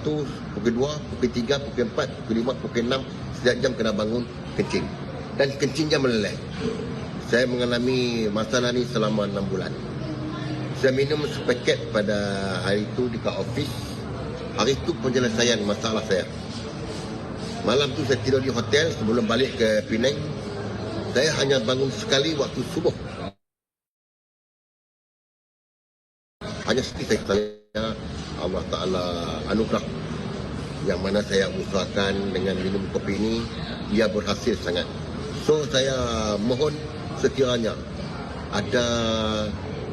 pukul 2, pukul 3, pukul 4, pukul 5, pukul 6, setiap jam kena bangun kencing. Dan kencingnya meleleh. Saya mengalami masalah ni selama 6 bulan. Saya minum sepaket pada hari itu dekat office. Hari itu penyelesaian masalah saya. Malam tu saya tidur di hotel sebelum balik ke Penang. Saya hanya bangun sekali waktu subuh. Hanya sedikit saya Allah Ta'ala anugerah. Yang mana saya usahakan dengan minum kopi ini, ia berhasil sangat. So saya mohon sekiranya ada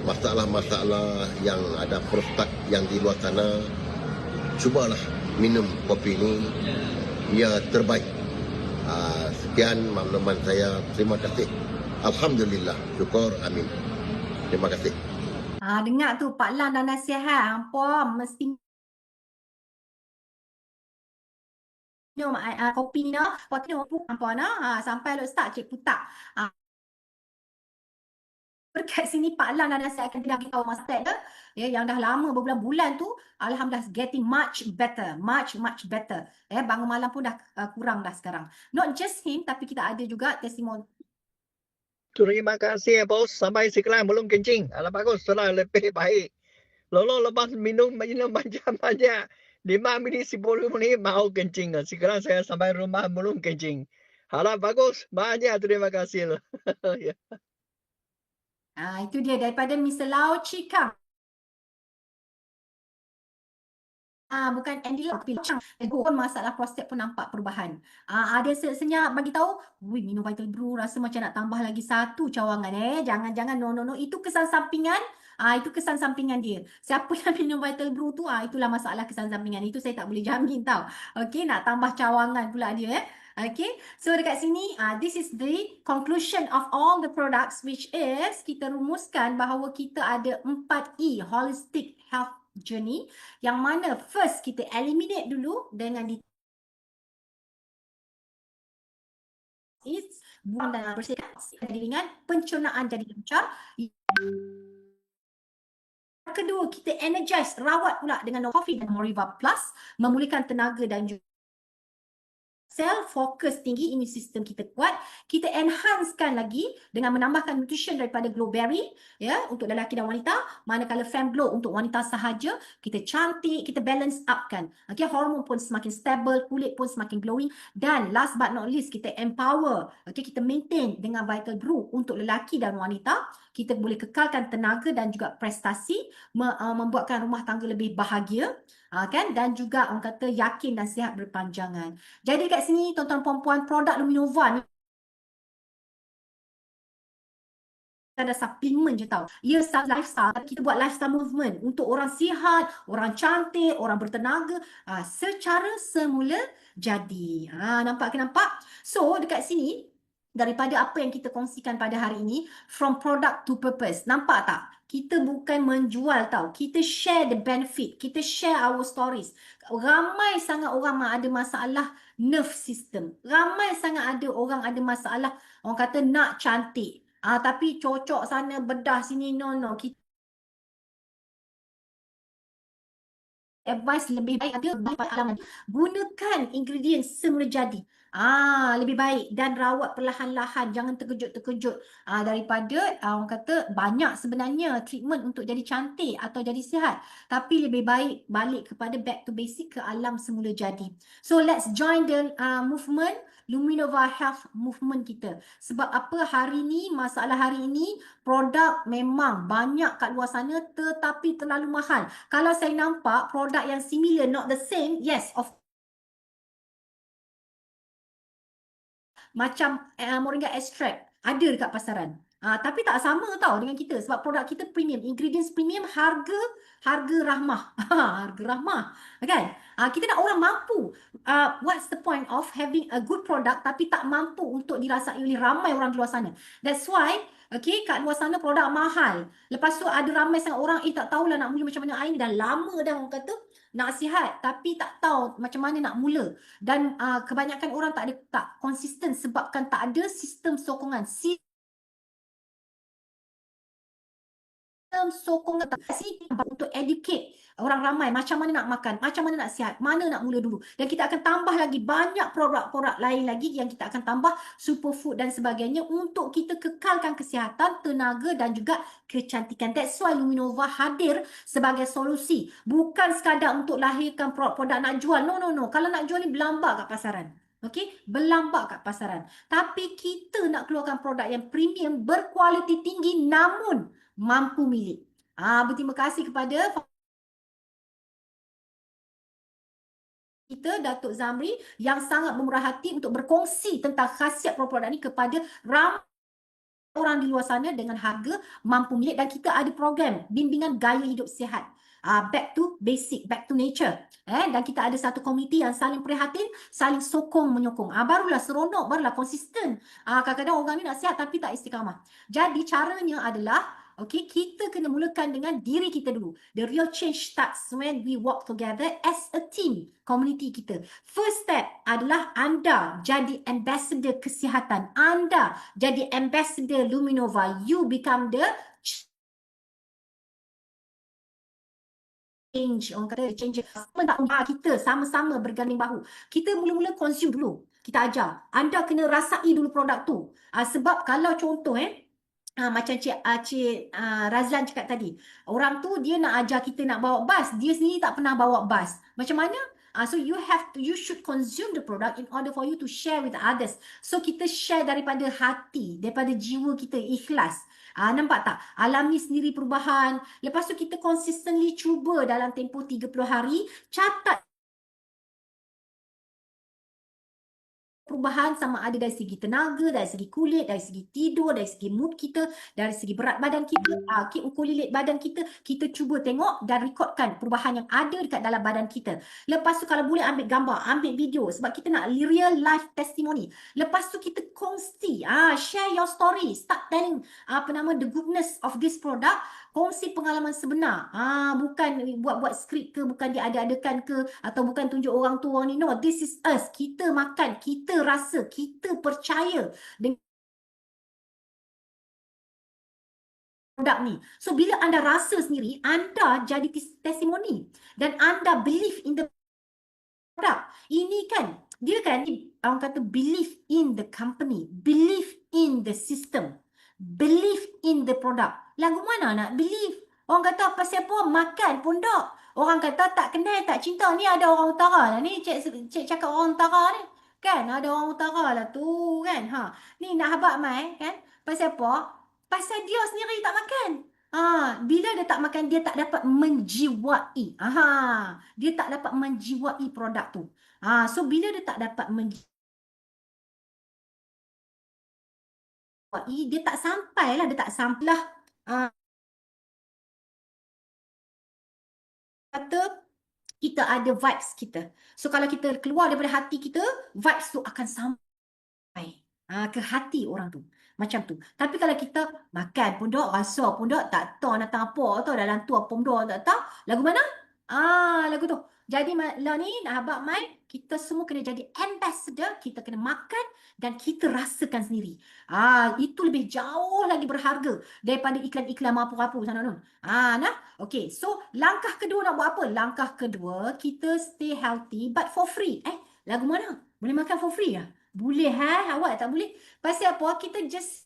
masalah-masalah yang ada prostat yang di luar sana, cubalah minum kopi ini, ia terbaik. Sekian makluman saya. Terima kasih. Alhamdulillah. Syukur. Amin. Terima kasih. Dengar tu Pak Lang dah nasihat. Hampa mesti minum kopi ni. Lepas tu hampa na sampai lo start cik putak. Berkat sini Pak Lang dah nasihatkan dia dah beritahu Master ya, yang dah lama berbulan-bulan tu, alhamdulillah getting much better, much better. Bangun malam pun dah kurang dah sekarang. Not just him, tapi kita ada juga testimoni. Terima kasih ya bos, sampai sekarang belum kencing. Alah bagus, sudah lebih baik. Lalu lepas minum banyak-banyak, 5 minit 10 menit mau kencing. Sekarang saya sampai rumah belum kencing. Alah bagus, banyak terima kasih. Ya. Itu dia daripada Mr. Lau Chikang. Bukan Andy Lau, tapi Lau Chang. Pun masalah prostat pun nampak perubahan. Ada senyap bagi tahu, minum Vital Brew rasa macam nak tambah lagi 1 cawangan. Jangan, no. Itu kesan sampingan. Itu kesan sampingan dia. Siapa yang minum Vital Brew tu, itulah masalah kesan sampingan. Itu saya tak boleh jamin tau. Okey, nak tambah cawangan pula dia. Okay, so dekat sini, this is the conclusion of all the products, which is kita rumuskan bahawa kita ada 4E, Holistic Health Journey, yang mana first kita eliminate dulu dengan buang dan bersihkan jadi ringan, pencernaan jadi lancar. Kedua, kita energize, rawat pula dengan Coffee dan Moriva Plus, memulihkan tenaga dan juga sel, fokus tinggi, imun sistem kita kuat. Kita enhancekan lagi dengan menambahkan nutrition daripada Glowberry ya, untuk lelaki dan wanita, manakala Femglow untuk wanita sahaja. Kita cantik, kita balance up kan. Okey, hormon pun semakin stable, kulit pun semakin glowing, dan last but not least kita empower. Okey, kita maintain dengan Vital Brew untuk lelaki dan wanita. Kita boleh kekalkan tenaga dan juga prestasi, membuatkan rumah tangga lebih bahagia. Kan, dan juga orang kata yakin dan sihat berpanjangan. Jadi kat sini tuan-tuan puan-puan, produk Luminova ni ada suplemen je tau. Ia lifestyle, kita buat lifestyle movement untuk orang sihat, orang cantik, orang bertenaga, secara semula jadi. Nampak? So dekat sini, daripada apa yang kita kongsikan pada hari ini, from product to purpose. Nampak tak? Kita bukan menjual tau. Kita share the benefit. Kita share our stories. Ramai sangat orang ada masalah nerve system. Ramai sangat ada orang ada masalah, orang kata nak cantik. Tapi cocok sana, bedah sini, no. Kita advice lebih baik ada pengalaman. Gunakan ingredient semula jadi. Lebih baik, dan rawat perlahan-lahan, jangan terkejut-terkejut. Daripada orang kata banyak sebenarnya treatment untuk jadi cantik atau jadi sihat, tapi lebih baik balik kepada back to basic, ke alam semula jadi. So let's join the movement, Luminova Health movement kita. Sebab apa hari ni, masalah hari ini, produk memang banyak kat luar sana tetapi terlalu mahal. Kalau saya nampak produk yang similar, not the same, yes, of macam Moringa extract ada dekat pasaran. Tapi tak sama tau dengan kita sebab produk kita premium, ingredients premium, harga ramah. Harga ramah, kan? Kita nak orang mampu. What's the point of having a good product tapi tak mampu untuk dirasai oleh ramai orang di luar sana? That's why, okay, kat luar sana produk mahal. Lepas tu ada ramai sangat orang, tak tahulah nak mula macam mana. Ini dah lama dah orang kata nak sihat tapi tak tahu macam mana nak mula. Dan kebanyakan orang tak konsisten sebabkan tak ada sistem sokongan. Sokongan untuk educate orang ramai macam mana nak makan, macam mana nak sihat, mana nak mula dulu. Dan kita akan tambah lagi banyak produk-produk lain lagi yang kita akan tambah superfood dan sebagainya untuk kita kekalkan kesihatan, tenaga dan juga kecantikan. That's why Luminova hadir sebagai solusi. Bukan sekadar untuk lahirkan produk-produk nak jual. No. Kalau nak jual ni berlambak kat pasaran. Okey, berlambak kat pasaran. Tapi kita nak keluarkan produk yang premium, berkualiti tinggi namun mampu milik. Berterima kasih kepada kita, Datuk Zamri, yang sangat bermurah hati untuk berkongsi tentang khasiat produk ini kepada ramai orang di luar sana dengan harga mampu milik. Dan kita ada program bimbingan gaya hidup sihat. Back to basic, back to nature. Dan kita ada satu komiti yang saling prihatin, saling sokong menyokong. Barulah seronok, barulah konsisten. Kadang-kadang orang ni nak sihat tapi tak istiqamah. Jadi caranya adalah, okay, kita kena mulakan dengan diri kita dulu. The real change starts when we work together as a team, community kita. First step adalah anda jadi ambassador kesihatan. Anda jadi ambassador Luminova. You become the change. Orang kata change. Kita sama-sama berganding bahu. Kita mula-mula consume dulu. Kita ajar. Anda kena rasai dulu produk tu. Sebab kalau contoh macam Cik Razlan cakap tadi, orang tu dia nak ajar kita nak bawa bas, dia sendiri tak pernah bawa bas. Macam mana? So you should consume the product in order for you to share with others. So kita share daripada hati, daripada jiwa kita, ikhlas. Nampak tak? Alami sendiri perubahan. Lepas tu kita consistently cuba dalam tempoh 30 hari, catat perubahan sama ada dari segi tenaga, dari segi kulit, dari segi tidur, dari segi mood kita, dari segi berat badan kita, ukur lilit badan kita. Kita cuba tengok dan rekodkan perubahan yang ada dekat dalam badan kita. Lepas tu kalau boleh ambil gambar, ambil video sebab kita nak real life testimony. Lepas tu kita kongsi, share your story, start telling the goodness of this product. Kongsi pengalaman sebenar. Bukan buat-buat skrip ke, bukan diada-adakan ke, atau bukan tunjuk orang tu orang ni. No, this is us. Kita makan, kita rasa, kita percaya dengan produk ni. So bila anda rasa sendiri, anda jadi testimoni dan anda believe in the product. Ini kan, dia kan orang kata believe in the company, believe in the system, believe in the product. Lagu mana nak believe? Orang kata pasal apa? Makan pun tak. Orang kata tak kenal, tak cinta. Ni ada orang utara lah ni. Cik cakap orang utara ni. Kan? Ada orang utara lah tu kan. Ni nak habak mai kan? Pasal apa? Pasal dia sendiri tak makan. Bila dia tak makan, dia tak dapat menjiwai. Dia tak dapat menjiwai produk tu. So bila dia tak dapat menjiwai, dia tak sampai lah. Kata kita ada vibes kita. So kalau kita keluar daripada hati kita, vibes tu akan sampai ke hati orang tu. Macam tu. Tapi kalau kita makan pun tak, rasa pun tak tahu nak apa tau, dalam tu apa pun tak tahu, lagu mana? Lagu tu. Jadi lah ni nak habak mai, kita semua kena jadi ambassador, kita kena makan dan kita rasakan sendiri. Itu lebih jauh lagi berharga daripada iklan-iklan mapu-mapu sana tu. Nah. Okay, so langkah kedua nak buat apa? Langkah kedua, kita stay healthy but for free. Lagu mana? Boleh makan for free lah? Boleh awak tak boleh? Pasal apa? Kita just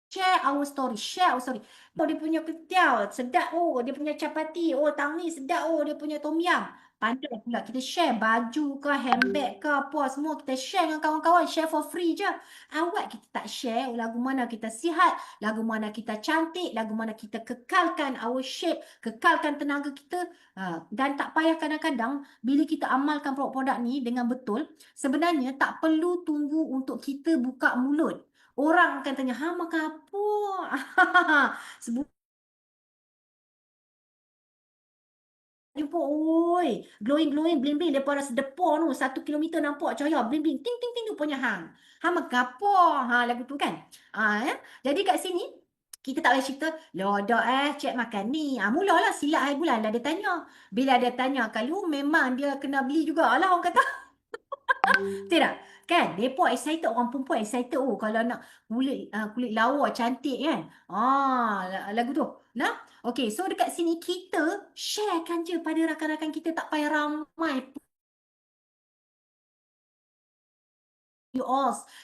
share our story. Dia punya ketiau sedap, dia punya capati, tang ni sedap, dia punya tom yum. Pandai pula kita share baju ke, handbag ke, apa semua kita share dengan kawan-kawan, share for free je. Awak kita tak share lagu mana kita sihat, lagu mana kita cantik, lagu mana kita kekalkan our shape, kekalkan tenaga kita. Dan tak payah kadang-kadang bila kita amalkan produk-produk ni dengan betul, sebenarnya tak perlu tunggu untuk kita buka mulut. Orang akan tanya, ha makan apa? Sebut jumpa, oi, glowing, bling-bling daripada sedepor tu, 1 kilometer nampak cahaya, bling-bling, ting-ting-ting tu punya hang. Hang gapo? Lagu tu kan. Ya. Jadi kat sini, kita tak boleh cerita, lodak cik makan ni. Mulalah silap hari bulan lah dia tanya. Bila dia tanya, kalau memang dia kena beli juga lah orang kata. Betul tak? Kan? Mereka excited, orang perempuan excited. Oh, kalau nak kulit lawa cantik kan. Lagu tu. Nah, okay. So dekat sini kita sharekan je pada rakan-rakan kita, tak payah ramai.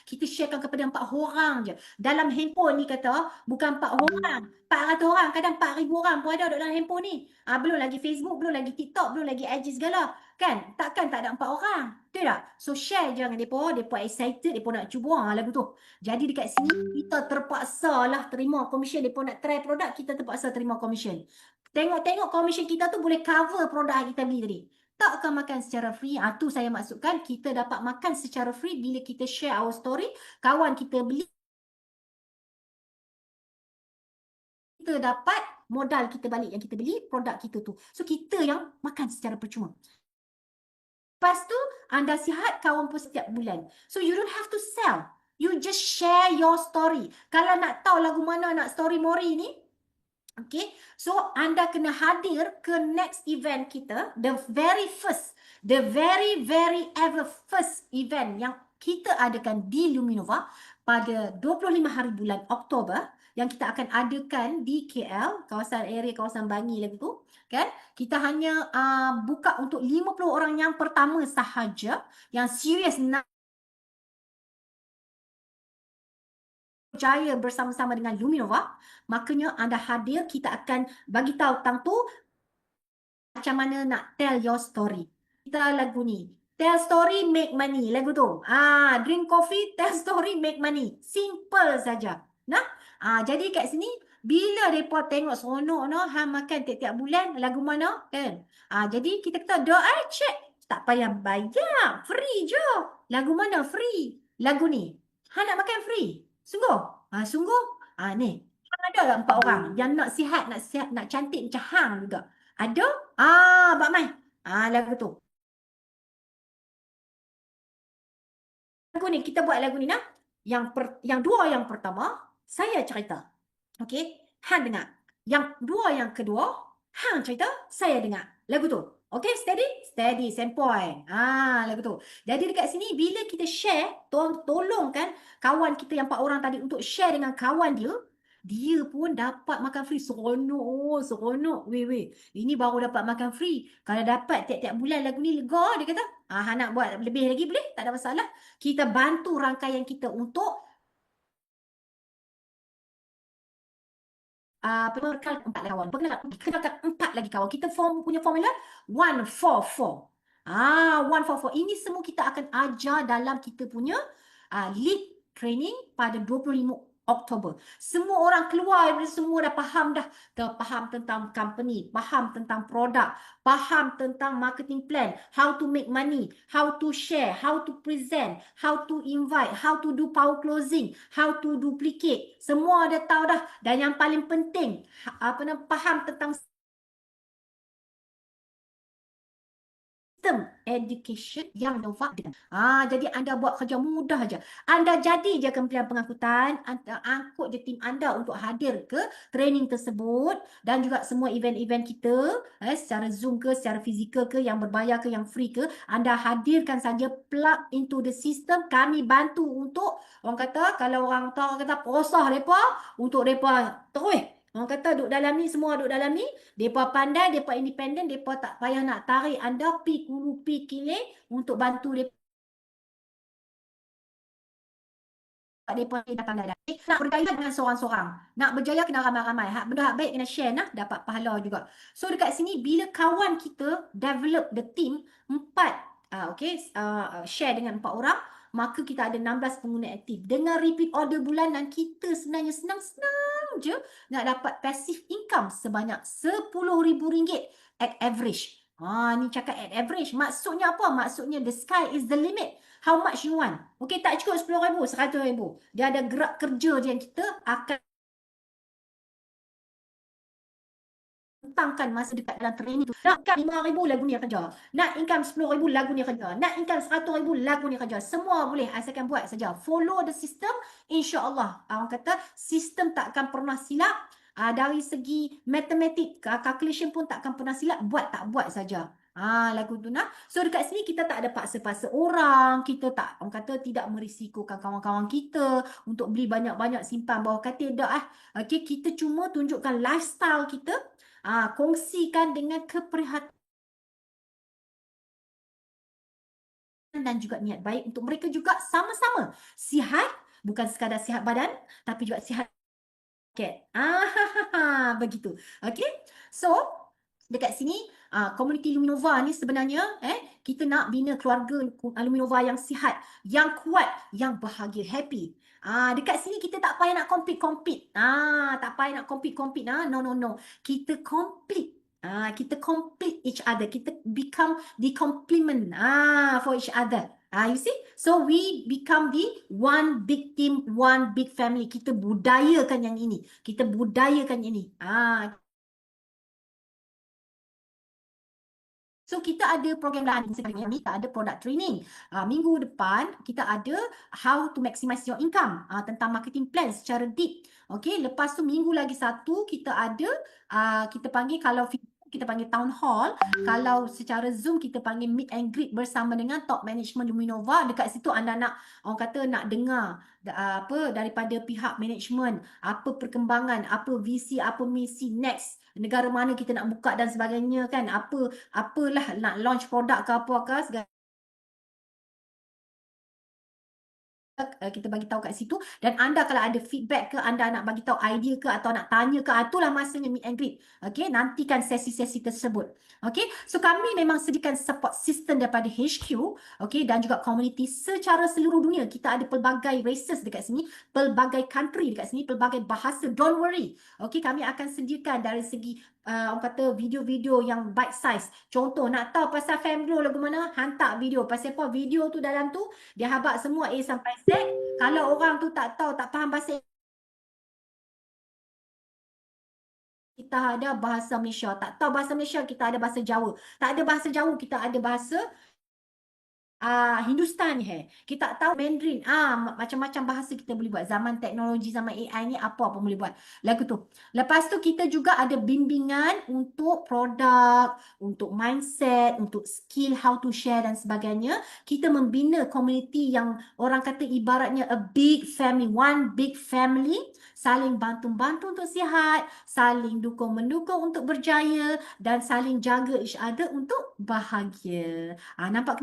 Kita sharekan kepada 4 orang je. Dalam handphone ni kata, bukan 4 orang, 400 orang, kadang 4,000 orang pun ada dalam handphone ni. Belum lagi Facebook, belum lagi TikTok, belum lagi IG segala. Kan? Takkan tak ada 4 orang. Betul tak? So share je dengan mereka excited, mereka nak cuba lagu tu. Jadi dekat sini, kita terpaksa lah terima komisen. Mereka nak try produk, kita terpaksa terima komisen. Tengok-tengok komisen kita tu boleh cover produk yang kita beli tadi. Takkan makan secara free. Tu saya maksudkan kita dapat makan secara free bila kita share our story. Kawan kita beli, kita dapat modal kita balik yang kita beli produk kita tu. So kita yang makan secara percuma. Lepas tu anda sihat, kawan pun setiap bulan. So you don't have to sell. You just share your story. Kalau nak tahu lagu mana nak story Mori ni, okay, so anda kena hadir ke next event kita, the very ever first event yang kita adakan di Luminova pada 25 hari bulan Oktober, yang kita akan adakan di KL, kawasan Bangi lagi tu, kan? Kita hanya buka untuk 50 orang yang pertama sahaja, yang serius nak berjaya bersama-sama dengan Luminova. Makanya anda hadir, kita akan bagi tahu tentang tu macam mana nak tell your story. Kita lagu ni, tell story make money, lagu tu. Drink coffee, tell story make money. Simple saja. Nah, jadi kat sini bila mereka tengok seronok no, makan tiap-tiap bulan lagu mana kan. Jadi kita kata doa check, tak payah bayar, free je. Lagu mana free? Lagu ni. Nak makan free? Sungguh? Sungguh? Ni. Ada tak 4 orang yang nak sihat, nak cantik macam hang juga? Ada? Bak Mai. Lagu tu. Lagu ni, kita buat lagu ni nah. Yang dua yang pertama, saya cerita. Okey? Hang dengar. Yang dua yang kedua, hang cerita, saya dengar. Lagu tu. Okey, steady? Steady, same point. Lagu tu. Jadi dekat sini, bila kita share, tolongkan kawan kita yang 4 orang tadi untuk share dengan kawan dia, dia pun dapat makan free. Seronok. Seronok. Weh. Ini baru dapat makan free. Kalau dapat tiap-tiap bulan lagu ni lega, dia kata, nak buat lebih lagi boleh, tak ada masalah. Kita bantu rangkaian kita untuk perkenalkan 4 lagi kawan. Perkenalkan 4 lagi kawan. Kita punya formula 144. 144. Ini semua kita akan ajar dalam kita punya lead training pada 25 Oktober. Semua orang keluar, semua dah faham dah. Faham tentang company, faham tentang produk, faham tentang marketing plan, how to make money, how to share, how to present, how to invite, how to do power closing, how to duplicate. Semua dah tahu dah. Dan yang paling penting, faham tentang sistem education yang Nova dengan. Jadi anda buat kerja mudah aja. Anda jadi je Kementerian Pengangkutan, anda angkut je tim anda untuk hadir ke training tersebut dan juga semua event-event kita, secara Zoom ke, secara fizikal ke, yang berbayar ke, yang free ke, anda hadirkan saja, plug into the system. Kami bantu untuk, orang kata, kalau orang tahu kata prosah mereka, untuk mereka terus. Orang kata duduk dalam ni, semua duduk dalam ni, mereka pandai, mereka independen, mereka tak payah nak tarik anda pi hulu pi kiling untuk bantu mereka mereka datang dah. Nak berjaya dengan seorang-seorang. Nak berjaya kena ramai-ramai. Benda hak baik kena share nah, dapat pahala juga. So dekat sini bila kawan kita develop the team 4 share dengan 4 orang, maka kita ada 16 pengguna aktif. Dengan repeat order bulanan, kita sebenarnya senang-senang je nak dapat passive income sebanyak RM10,000 at average. Ni cakap at average. Maksudnya apa? Maksudnya the sky is the limit. How much you want? Okey, tak cukup RM10,000, RM100,000. Dia ada gerak kerja je yang kita akan tentangkan masa dekat dalam training tu. Nak income RM5,000 lagu ni kerja. Nak income RM10,000 lagu ni kerja. Nak income RM100,000 lagu ni kerja. Semua boleh asalkan buat saja. Follow the system, insya-Allah. Orang kata sistem tak akan pernah silap. Dari segi matematik, calculation pun tak akan pernah silap. Buat tak buat saja. Lagu tu nah. So dekat sini kita tak ada paksa-paksa orang, kita tak, orang kata tidak merisikokan kawan-kawan kita untuk beli banyak-banyak simpan bawah katil dah. Okey, kita cuma tunjukkan lifestyle kita, kongsikan dengan keprihatinan dan juga niat baik untuk mereka juga sama-sama sihat, bukan sekadar sihat badan tapi juga sihat begitu. Okey. So dekat sini komuniti Luminova ni sebenarnya kita nak bina keluarga Luminova yang sihat, yang kuat, yang bahagia, happy. Dekat sini kita tak payah nak compete. Tak payah nak compete. No. Kita complete. Kita complete each other. Kita become the complement for each other. You see? So we become the one big team, one big family. Kita budayakan yang ini. Kita budayakan ini. So kita ada program lain sekarang ni, kita ada product training. Minggu depan kita ada how to maximize your income, tentang marketing plan secara deep. Okey, lepas tu minggu lagi satu kita ada kita panggil, kalau kita panggil town hall, kalau secara Zoom kita panggil meet and greet bersama dengan top management Luminova. Dekat situ anda nak, orang kata nak dengar daripada pihak management, apa perkembangan, apa visi, apa misi next, negara mana kita nak buka dan sebagainya kan, apalah nak launch produk ke apa ke segala, kita bagi tahu kat situ. Dan anda kalau ada feedback ke, anda nak bagi tahu idea ke atau nak tanya ke, itulah masanya meet and greet. Okey, nantikan sesi-sesi tersebut. Okey, so kami memang sediakan support system daripada HQ, okey, dan juga community secara seluruh dunia. Kita ada pelbagai races dekat sini, pelbagai country dekat sini, pelbagai bahasa. Don't worry. Okey, kami akan sediakan dari segi orang kata video-video yang bite size. Contoh nak tahu pasal Femglow lagu mana, hantar video. Pasal apa? Video tu dalam tu dia habaq semua A sampai Z. Kalau orang tu tak tahu, tak faham bahasa, kita ada bahasa Malaysia. Tak tahu bahasa Malaysia, kita ada bahasa Jawa. Tak ada bahasa Jawa, kita ada bahasa Hindustan kita tahu Mandarin, macam-macam bahasa kita boleh buat. Zaman teknologi, zaman AI ni apa boleh buat lagu tu. Lepas tu kita juga ada bimbingan untuk produk, untuk mindset, untuk skill, how to share dan sebagainya. Kita membina komuniti yang orang kata ibaratnya a big family, one big family, saling bantu-bantu untuk sihat, saling dukung-mendukung untuk berjaya, dan saling jaga each other untuk bahagia. Nampak?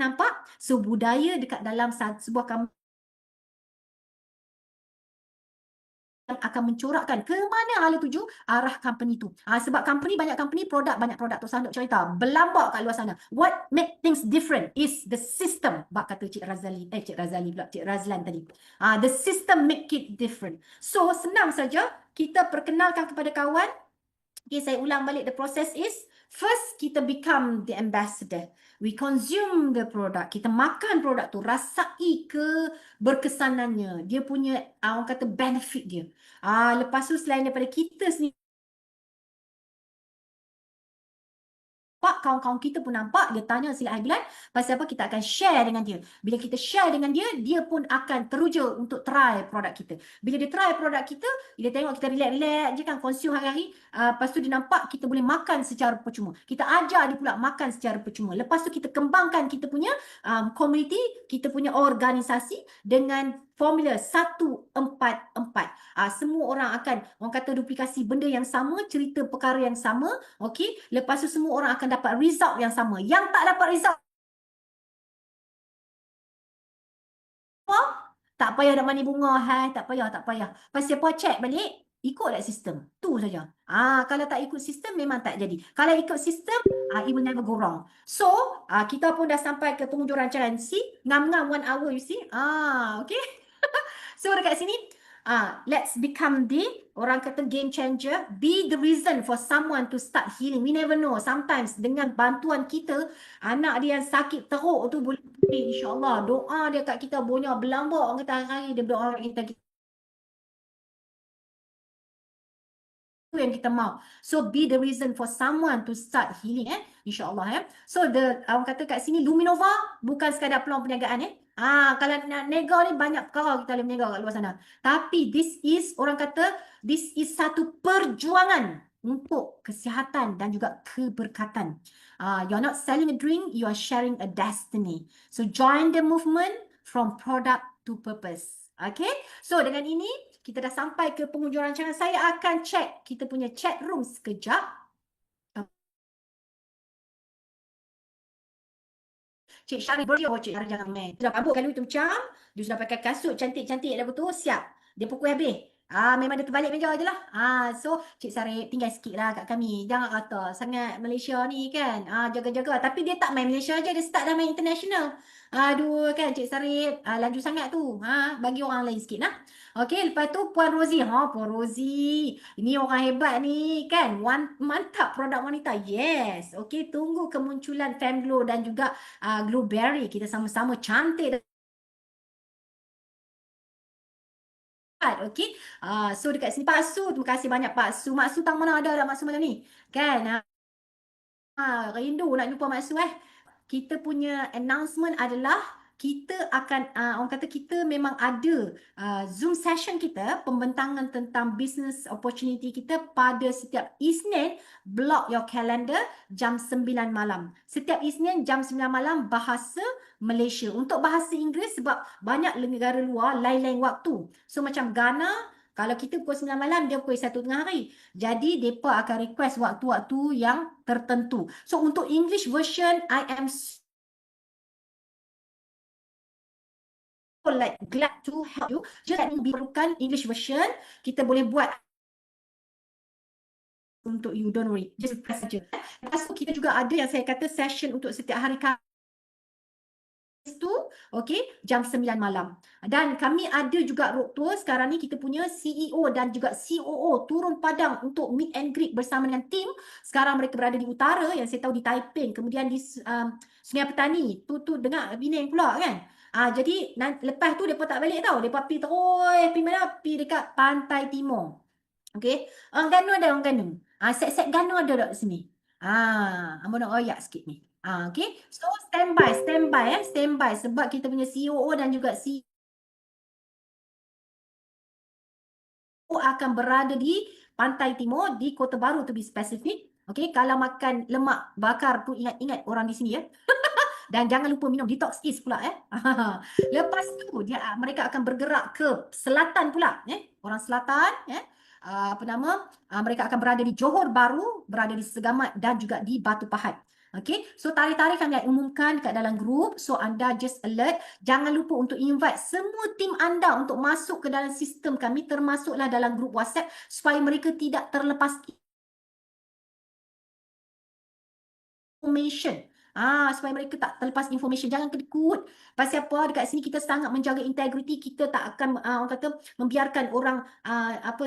So budaya dekat dalam sebuah company yang akan mencorakkan ke mana hala tuju arah company tu. Sebab banyak company banyak produk tu. Saya nak cerita berlambak kat luar sana. What make things different is the system. Bak kata Cik Razlan tadi. The system make it different. So senang saja kita perkenalkan kepada kawan. Okay, saya ulang balik, the process is first kita become the ambassador. We consume the product. Kita makan produk tu, rasai keberkesanannya. Dia punya orang kata benefit dia. Lepas tu selain daripada kita sendiri, kawan-kawan kita pun nampak, dia tanya sila Aibilan, pasal apa, kita akan share dengan dia. Bila kita share dengan dia, dia pun akan teruja untuk try produk kita. Bila dia try produk kita, dia tengok kita relax-relax je kan, consume hari-hari. Lepas tu dia nampak kita boleh makan secara percuma. Kita ajar dia pula makan secara percuma. Lepas tu kita kembangkan kita punya community, kita punya organisasi dengan formula 1-4-4. Semua orang akan, orang kata duplikasi benda yang sama, cerita perkara yang sama, okey. Lepas tu semua orang akan dapat result yang sama. Yang tak dapat result tak Tak payah nak mandi bunga, hai. Tak payah, tak payah. Pasal siapa check balik, ikut tak sistem. Tu saja. Kalau tak ikut sistem, memang tak jadi. Kalau ikut sistem, it will never go wrong. So, kita pun dah sampai ke penghujung rancangan. See, ngam-ngam 1 hour, you see. Okay. So, dekat sini, let's become the, orang kata game changer, be the reason for someone to start healing. We never know. Sometimes dengan bantuan kita, anak dia yang sakit teruk tu boleh pulih, insyaAllah. Doa dia kat kita punya berlambak, orang kata hari-hari dia berdoa kita yang kita mau. So be the reason for someone to start healing, insyaAllah. So orang kata kat sini Luminova bukan sekadar peluang perniagaan. Kalau nak nega ni banyak perkara kita boleh berniaga kat luar sana. Tapi this is, orang kata, this is satu perjuangan untuk kesihatan dan juga keberkatan. You're not selling a drink, you are sharing a destiny. So join the movement from product to purpose. Okay, so dengan ini kita dah sampai ke penghujung rancangan. Saya akan check kita punya chat room sekejap. Cik Syari beliau, Cik Syari jangan main. Dia dah pabuk kali tu macam, dia sudah pakai kasut cantik-cantik dah betul, siap. Dia pukul habis. Memang dia terbalik meja je lah. So Cik Syari tinggal sikit lah kat kami. Jangan kata sangat Malaysia ni kan. Jaga-jaga. Tapi dia tak main Malaysia je, dia start dah main international. Aduh kan Cik Syari laju sangat tu. Bagi orang lain sikit lah. Okey, lepas tu Puan Rozi. Puan Rozi. Ini orang hebat ni kan. Mantap produk wanita. Yes. Okey, tunggu kemunculan Femglow dan juga Glowberry. Kita sama-sama cantik. Okey. So dekat sini Pak Su. Terima kasih banyak Pak Su. Mak Su tang mana ada Mak Su malam ni? Kan? Rindu nak jumpa Mak Su Kita punya announcement adalah kita akan, orang kata kita memang ada Zoom session kita, pembentangan tentang business opportunity kita pada setiap Isnin, block your calendar jam 9 malam. Setiap Isnin jam 9 malam bahasa Malaysia. Untuk bahasa Inggeris sebab banyak negara luar lain-lain waktu. So macam Ghana, kalau kita pukul 9 malam, dia pukul 1 tengah hari. Jadi, mereka akan request waktu-waktu yang tertentu. So, untuk English version, I am like glad to help you. Just perlukan English version, kita boleh buat untuk you, don't worry. Just press saja. Lepas tu kita juga ada yang saya kata session untuk setiap hari tu, okey, jam 9 malam. Dan kami ada juga road tour. Sekarang ni kita punya CEO dan juga COO turun padang untuk meet and greet bersama dengan tim. Sekarang mereka berada di utara, yang saya tahu di Taiping, kemudian di Sungai Petani. Tu dengar Penang pula kan. Jadi lepas tu mereka tak balik tau. Mereka pergi terus, pergi mana? Pergi dekat pantai timur. Okey. Orang Ganu ada orang Ganu. Set-set Ganu ada tak sini? Ambo nak royak sikit ni. Okey. So standby sebab kita punya COO dan juga CEO akan berada di pantai timur di Kota Baru to be specific. Okey, kalau makan lemak bakar tu ingat-ingat orang di sini ya. Dan jangan lupa minum detox east pula Lepas tu mereka akan bergerak ke selatan pula orang selatan mereka akan berada di Johor Bahru, berada di Segamat dan juga di Batu Pahat. Okay, so tarikh-tarikh kami umumkan kat dalam grup. So anda just alert. Jangan lupa untuk invite semua tim anda untuk masuk ke dalam sistem kami, termasuklah dalam grup WhatsApp, supaya mereka tidak terlepas information. Supaya mereka tak terlepas information. Jangan kedekut. Pasal apa? Dekat sini kita sangat menjaga integriti. Kita tak akan orang kata membiarkan orang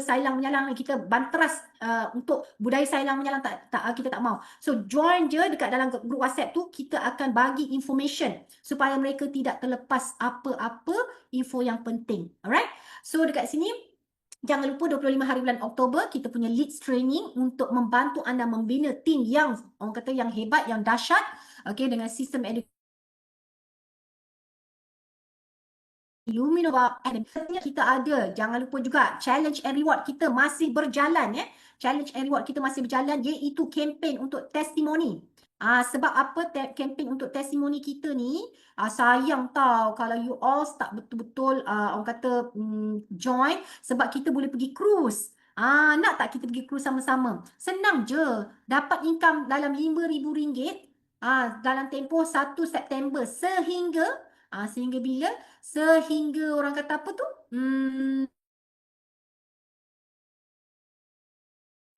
sailang menyalang. Kita banteras untuk budaya sailang menyalang kita tak mau. So join je dekat dalam grup WhatsApp tu. Kita akan bagi information supaya mereka tidak terlepas apa-apa info yang penting. Alright? So dekat sini jangan lupa 25 hari bulan Oktober kita punya leads training untuk membantu anda membina tim yang orang kata yang hebat, yang dahsyat, okey, dengan sistem edukasi Luminova. Kita ada, jangan lupa juga challenge and reward kita masih berjalan Challenge and reward kita masih berjalan, iaitu kempen untuk testimoni. Sebab apa kempen untuk testimoni kita ni sayang tau kalau you all tak betul-betul orang kata join, sebab kita boleh pergi cruise. Nak tak kita pergi cruise sama-sama? Senang je. Dapat income dalam RM5,000 dalam tempoh 1 September sehingga Sehingga bila? Sehingga orang kata apa tu?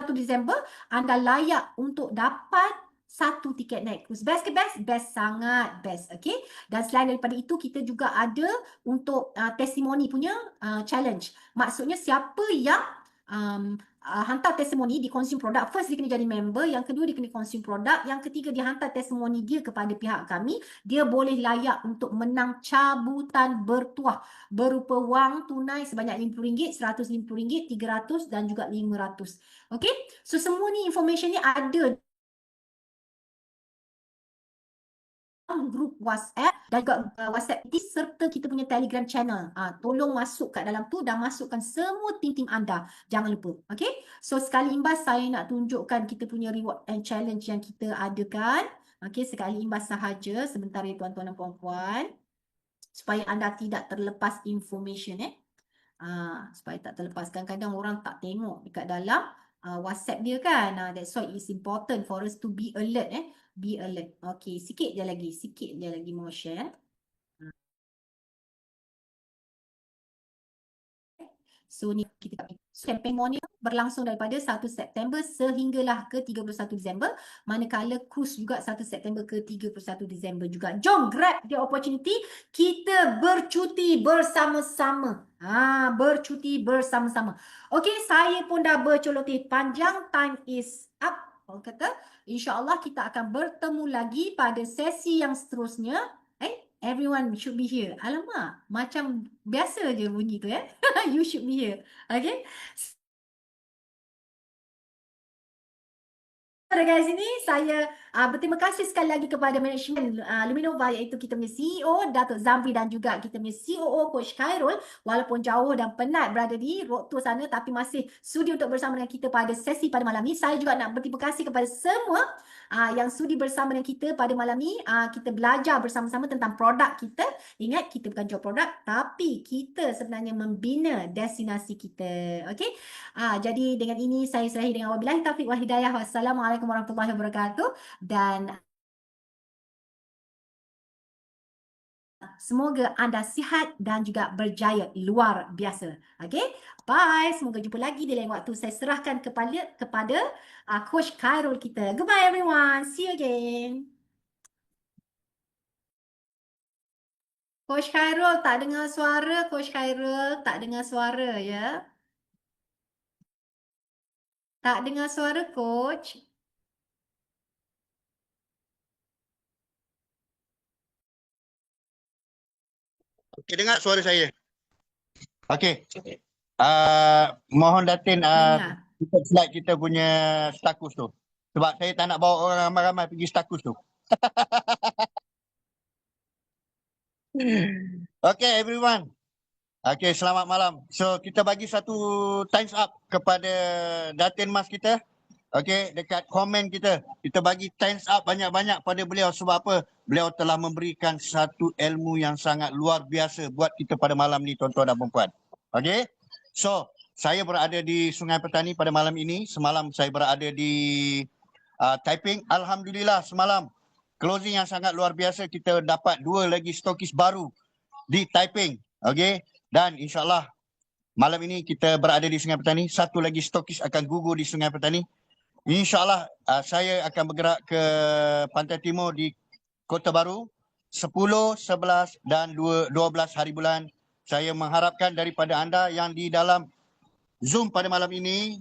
1 Disember, anda layak untuk dapat satu tiket naik cruise. Best ke best? Best, sangat best. Okay. Dan selain daripada itu, kita juga ada untuk testimoni punya challenge. Maksudnya siapa yang hantar testimoni di consume produk, first dia kena jadi member, yang kedua dia kena consume produk, yang ketiga dia hantar testimoni dia kepada pihak kami, dia boleh layak untuk menang cabutan bertuah berupa wang tunai sebanyak RM50, RM150, RM300 dan juga RM500. Okay, so semua ni information ni ada grup WhatsApp dan juga WhatsApp ini serta kita punya Telegram channel. Tolong masuk kat dalam tu dan masukkan semua tim-tim anda. Jangan lupa. Okay. So sekali imbas saya nak tunjukkan kita punya reward and challenge yang kita adakan. Okay, sekali imbas sahaja sebentar ya tuan-tuan dan puan-puan. Supaya anda tidak terlepas information supaya tak terlepas. Kadang-kadang orang tak tengok dekat dalam WhatsApp dia kan. That's why it's important for us to be alert. Be alert. Okay, sikit je lagi mau share. So ni kita campaign morning berlangsung daripada 1 September sehinggalah ke 31 Disember. Manakala cruise juga 1 September ke 31 Disember juga. Jom grab the opportunity. Kita bercuti bersama-sama. Bercuti bersama-sama. Okay, saya pun dah berceloteh panjang. Time is up. Orang kata, insyaAllah kita akan bertemu lagi pada sesi yang seterusnya. Everyone should be here. Alamak, macam biasa je bunyi tu ya. You should be here. Okay. Guys, ini saya berterima kasih sekali lagi kepada manajemen Luminova, iaitu kita punya CEO Datuk Zamri dan juga kita punya COO Coach Khairul. Walaupun jauh dan penat berada di road tour sana, tapi masih sudi untuk bersama dengan kita pada sesi pada malam ni. Saya juga nak berterima kasih kepada semua yang sudi bersama dengan kita pada malam ni. Kita belajar bersama-sama tentang produk kita. Ingat, kita bukan jual produk, tapi kita sebenarnya membina destinasi kita. Okay. Jadi dengan ini saya serahi dengan wabillahi taufiq wal hidayah. Wassalamualaikum warahmatullahi wabarakatuh. Dan semoga anda sihat dan juga berjaya luar biasa. Okay, bye. Semoga jumpa lagi di lain waktu. Saya serahkan kepada Coach Khairul kita. Goodbye everyone. See you again. Coach Khairul, tak dengar suara. Coach Khairul, tak dengar suara ya. Tak dengar suara Coach. Okey, dengar suara saya. Okey. Mohon Datin tutup slide kita punya status tu. Sebab saya tak nak bawa orang ramai-ramai pergi status tu. Okey everyone. Okey, selamat malam. So kita bagi satu times up kepada Datin Mas kita. Okey, dekat komen kita. Kita bagi thanks up banyak-banyak pada beliau. Sebab apa? Beliau telah memberikan satu ilmu yang sangat luar biasa buat kita pada malam ni, tuan-tuan dan puan-puan. Okey. So, saya berada di Sungai Petani pada malam ini. Semalam saya berada di Taiping. Alhamdulillah semalam closing yang sangat luar biasa. Kita dapat 2 lagi stokis baru di Taiping. Okey. Dan insyaAllah malam ini kita berada di Sungai Petani. 1 lagi stokis akan gugur di Sungai Petani. InsyaAllah saya akan bergerak ke Pantai Timur di Kota Baru 10, 11 dan 12 hari bulan. Saya mengharapkan daripada anda yang di dalam Zoom pada malam ini,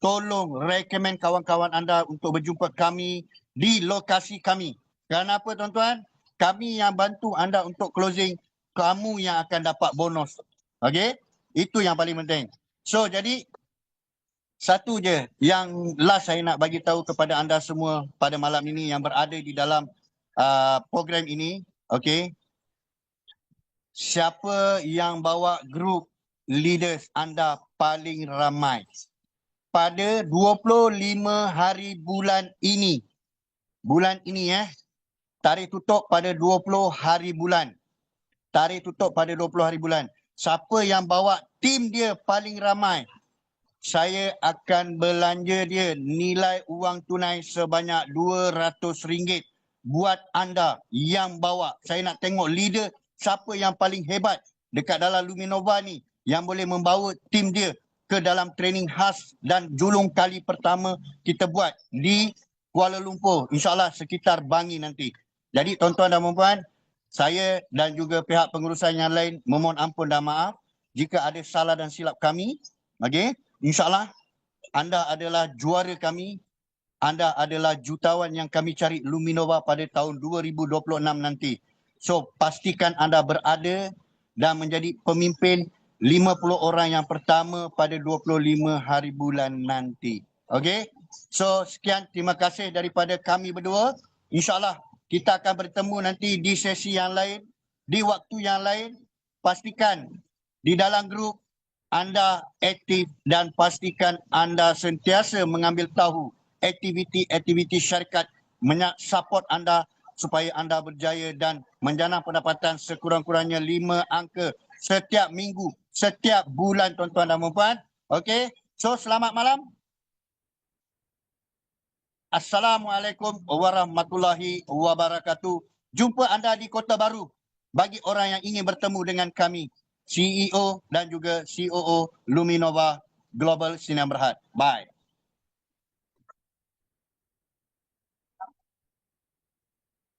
tolong recommend kawan-kawan anda untuk berjumpa kami di lokasi kami. Kenapa tuan-tuan? Kami yang bantu anda untuk closing, kamu yang akan dapat bonus. Okey? Itu yang paling penting. So jadi satu je yang last saya nak bagi tahu kepada anda semua pada malam ini yang berada di dalam program ini. Okey. Siapa yang bawa grup leaders anda paling ramai? Pada 25 hari bulan ini. Bulan ini tarikh tutup pada 20 hari bulan. Tarikh tutup pada 20 hari bulan. Siapa yang bawa tim dia paling ramai? Saya akan belanja dia nilai wang tunai sebanyak RM200 buat anda yang bawa. Saya nak tengok leader siapa yang paling hebat dekat dalam Luminova ni yang boleh membawa tim dia ke dalam training khas dan julung kali pertama kita buat di Kuala Lumpur. InsyaAllah sekitar Bangi nanti. Jadi tuan-tuan dan puan-puan, saya dan juga pihak pengurusan yang lain memohon ampun dan maaf jika ada salah dan silap kami. Okey, InsyaAllah anda adalah juara kami. Anda adalah jutawan yang kami cari Luminova pada tahun 2026 nanti. So pastikan anda berada dan menjadi pemimpin 50 orang yang pertama pada 25 hari bulan nanti. Okey? So sekian, terima kasih daripada kami berdua. InsyaAllah kita akan bertemu nanti di sesi yang lain, di waktu yang lain. Pastikan di dalam grup anda aktif dan pastikan anda sentiasa mengambil tahu aktiviti-aktiviti syarikat support anda supaya anda berjaya dan menjanam pendapatan sekurang-kurangnya 5 angka setiap minggu, setiap bulan tuan-tuan dan puan-puan. Okey, so selamat malam. Assalamualaikum warahmatullahi wabarakatuh. Jumpa anda di Kota Baru bagi orang yang ingin bertemu dengan kami, CEO dan juga COO Luminova Global Sdn Bhd. Bye.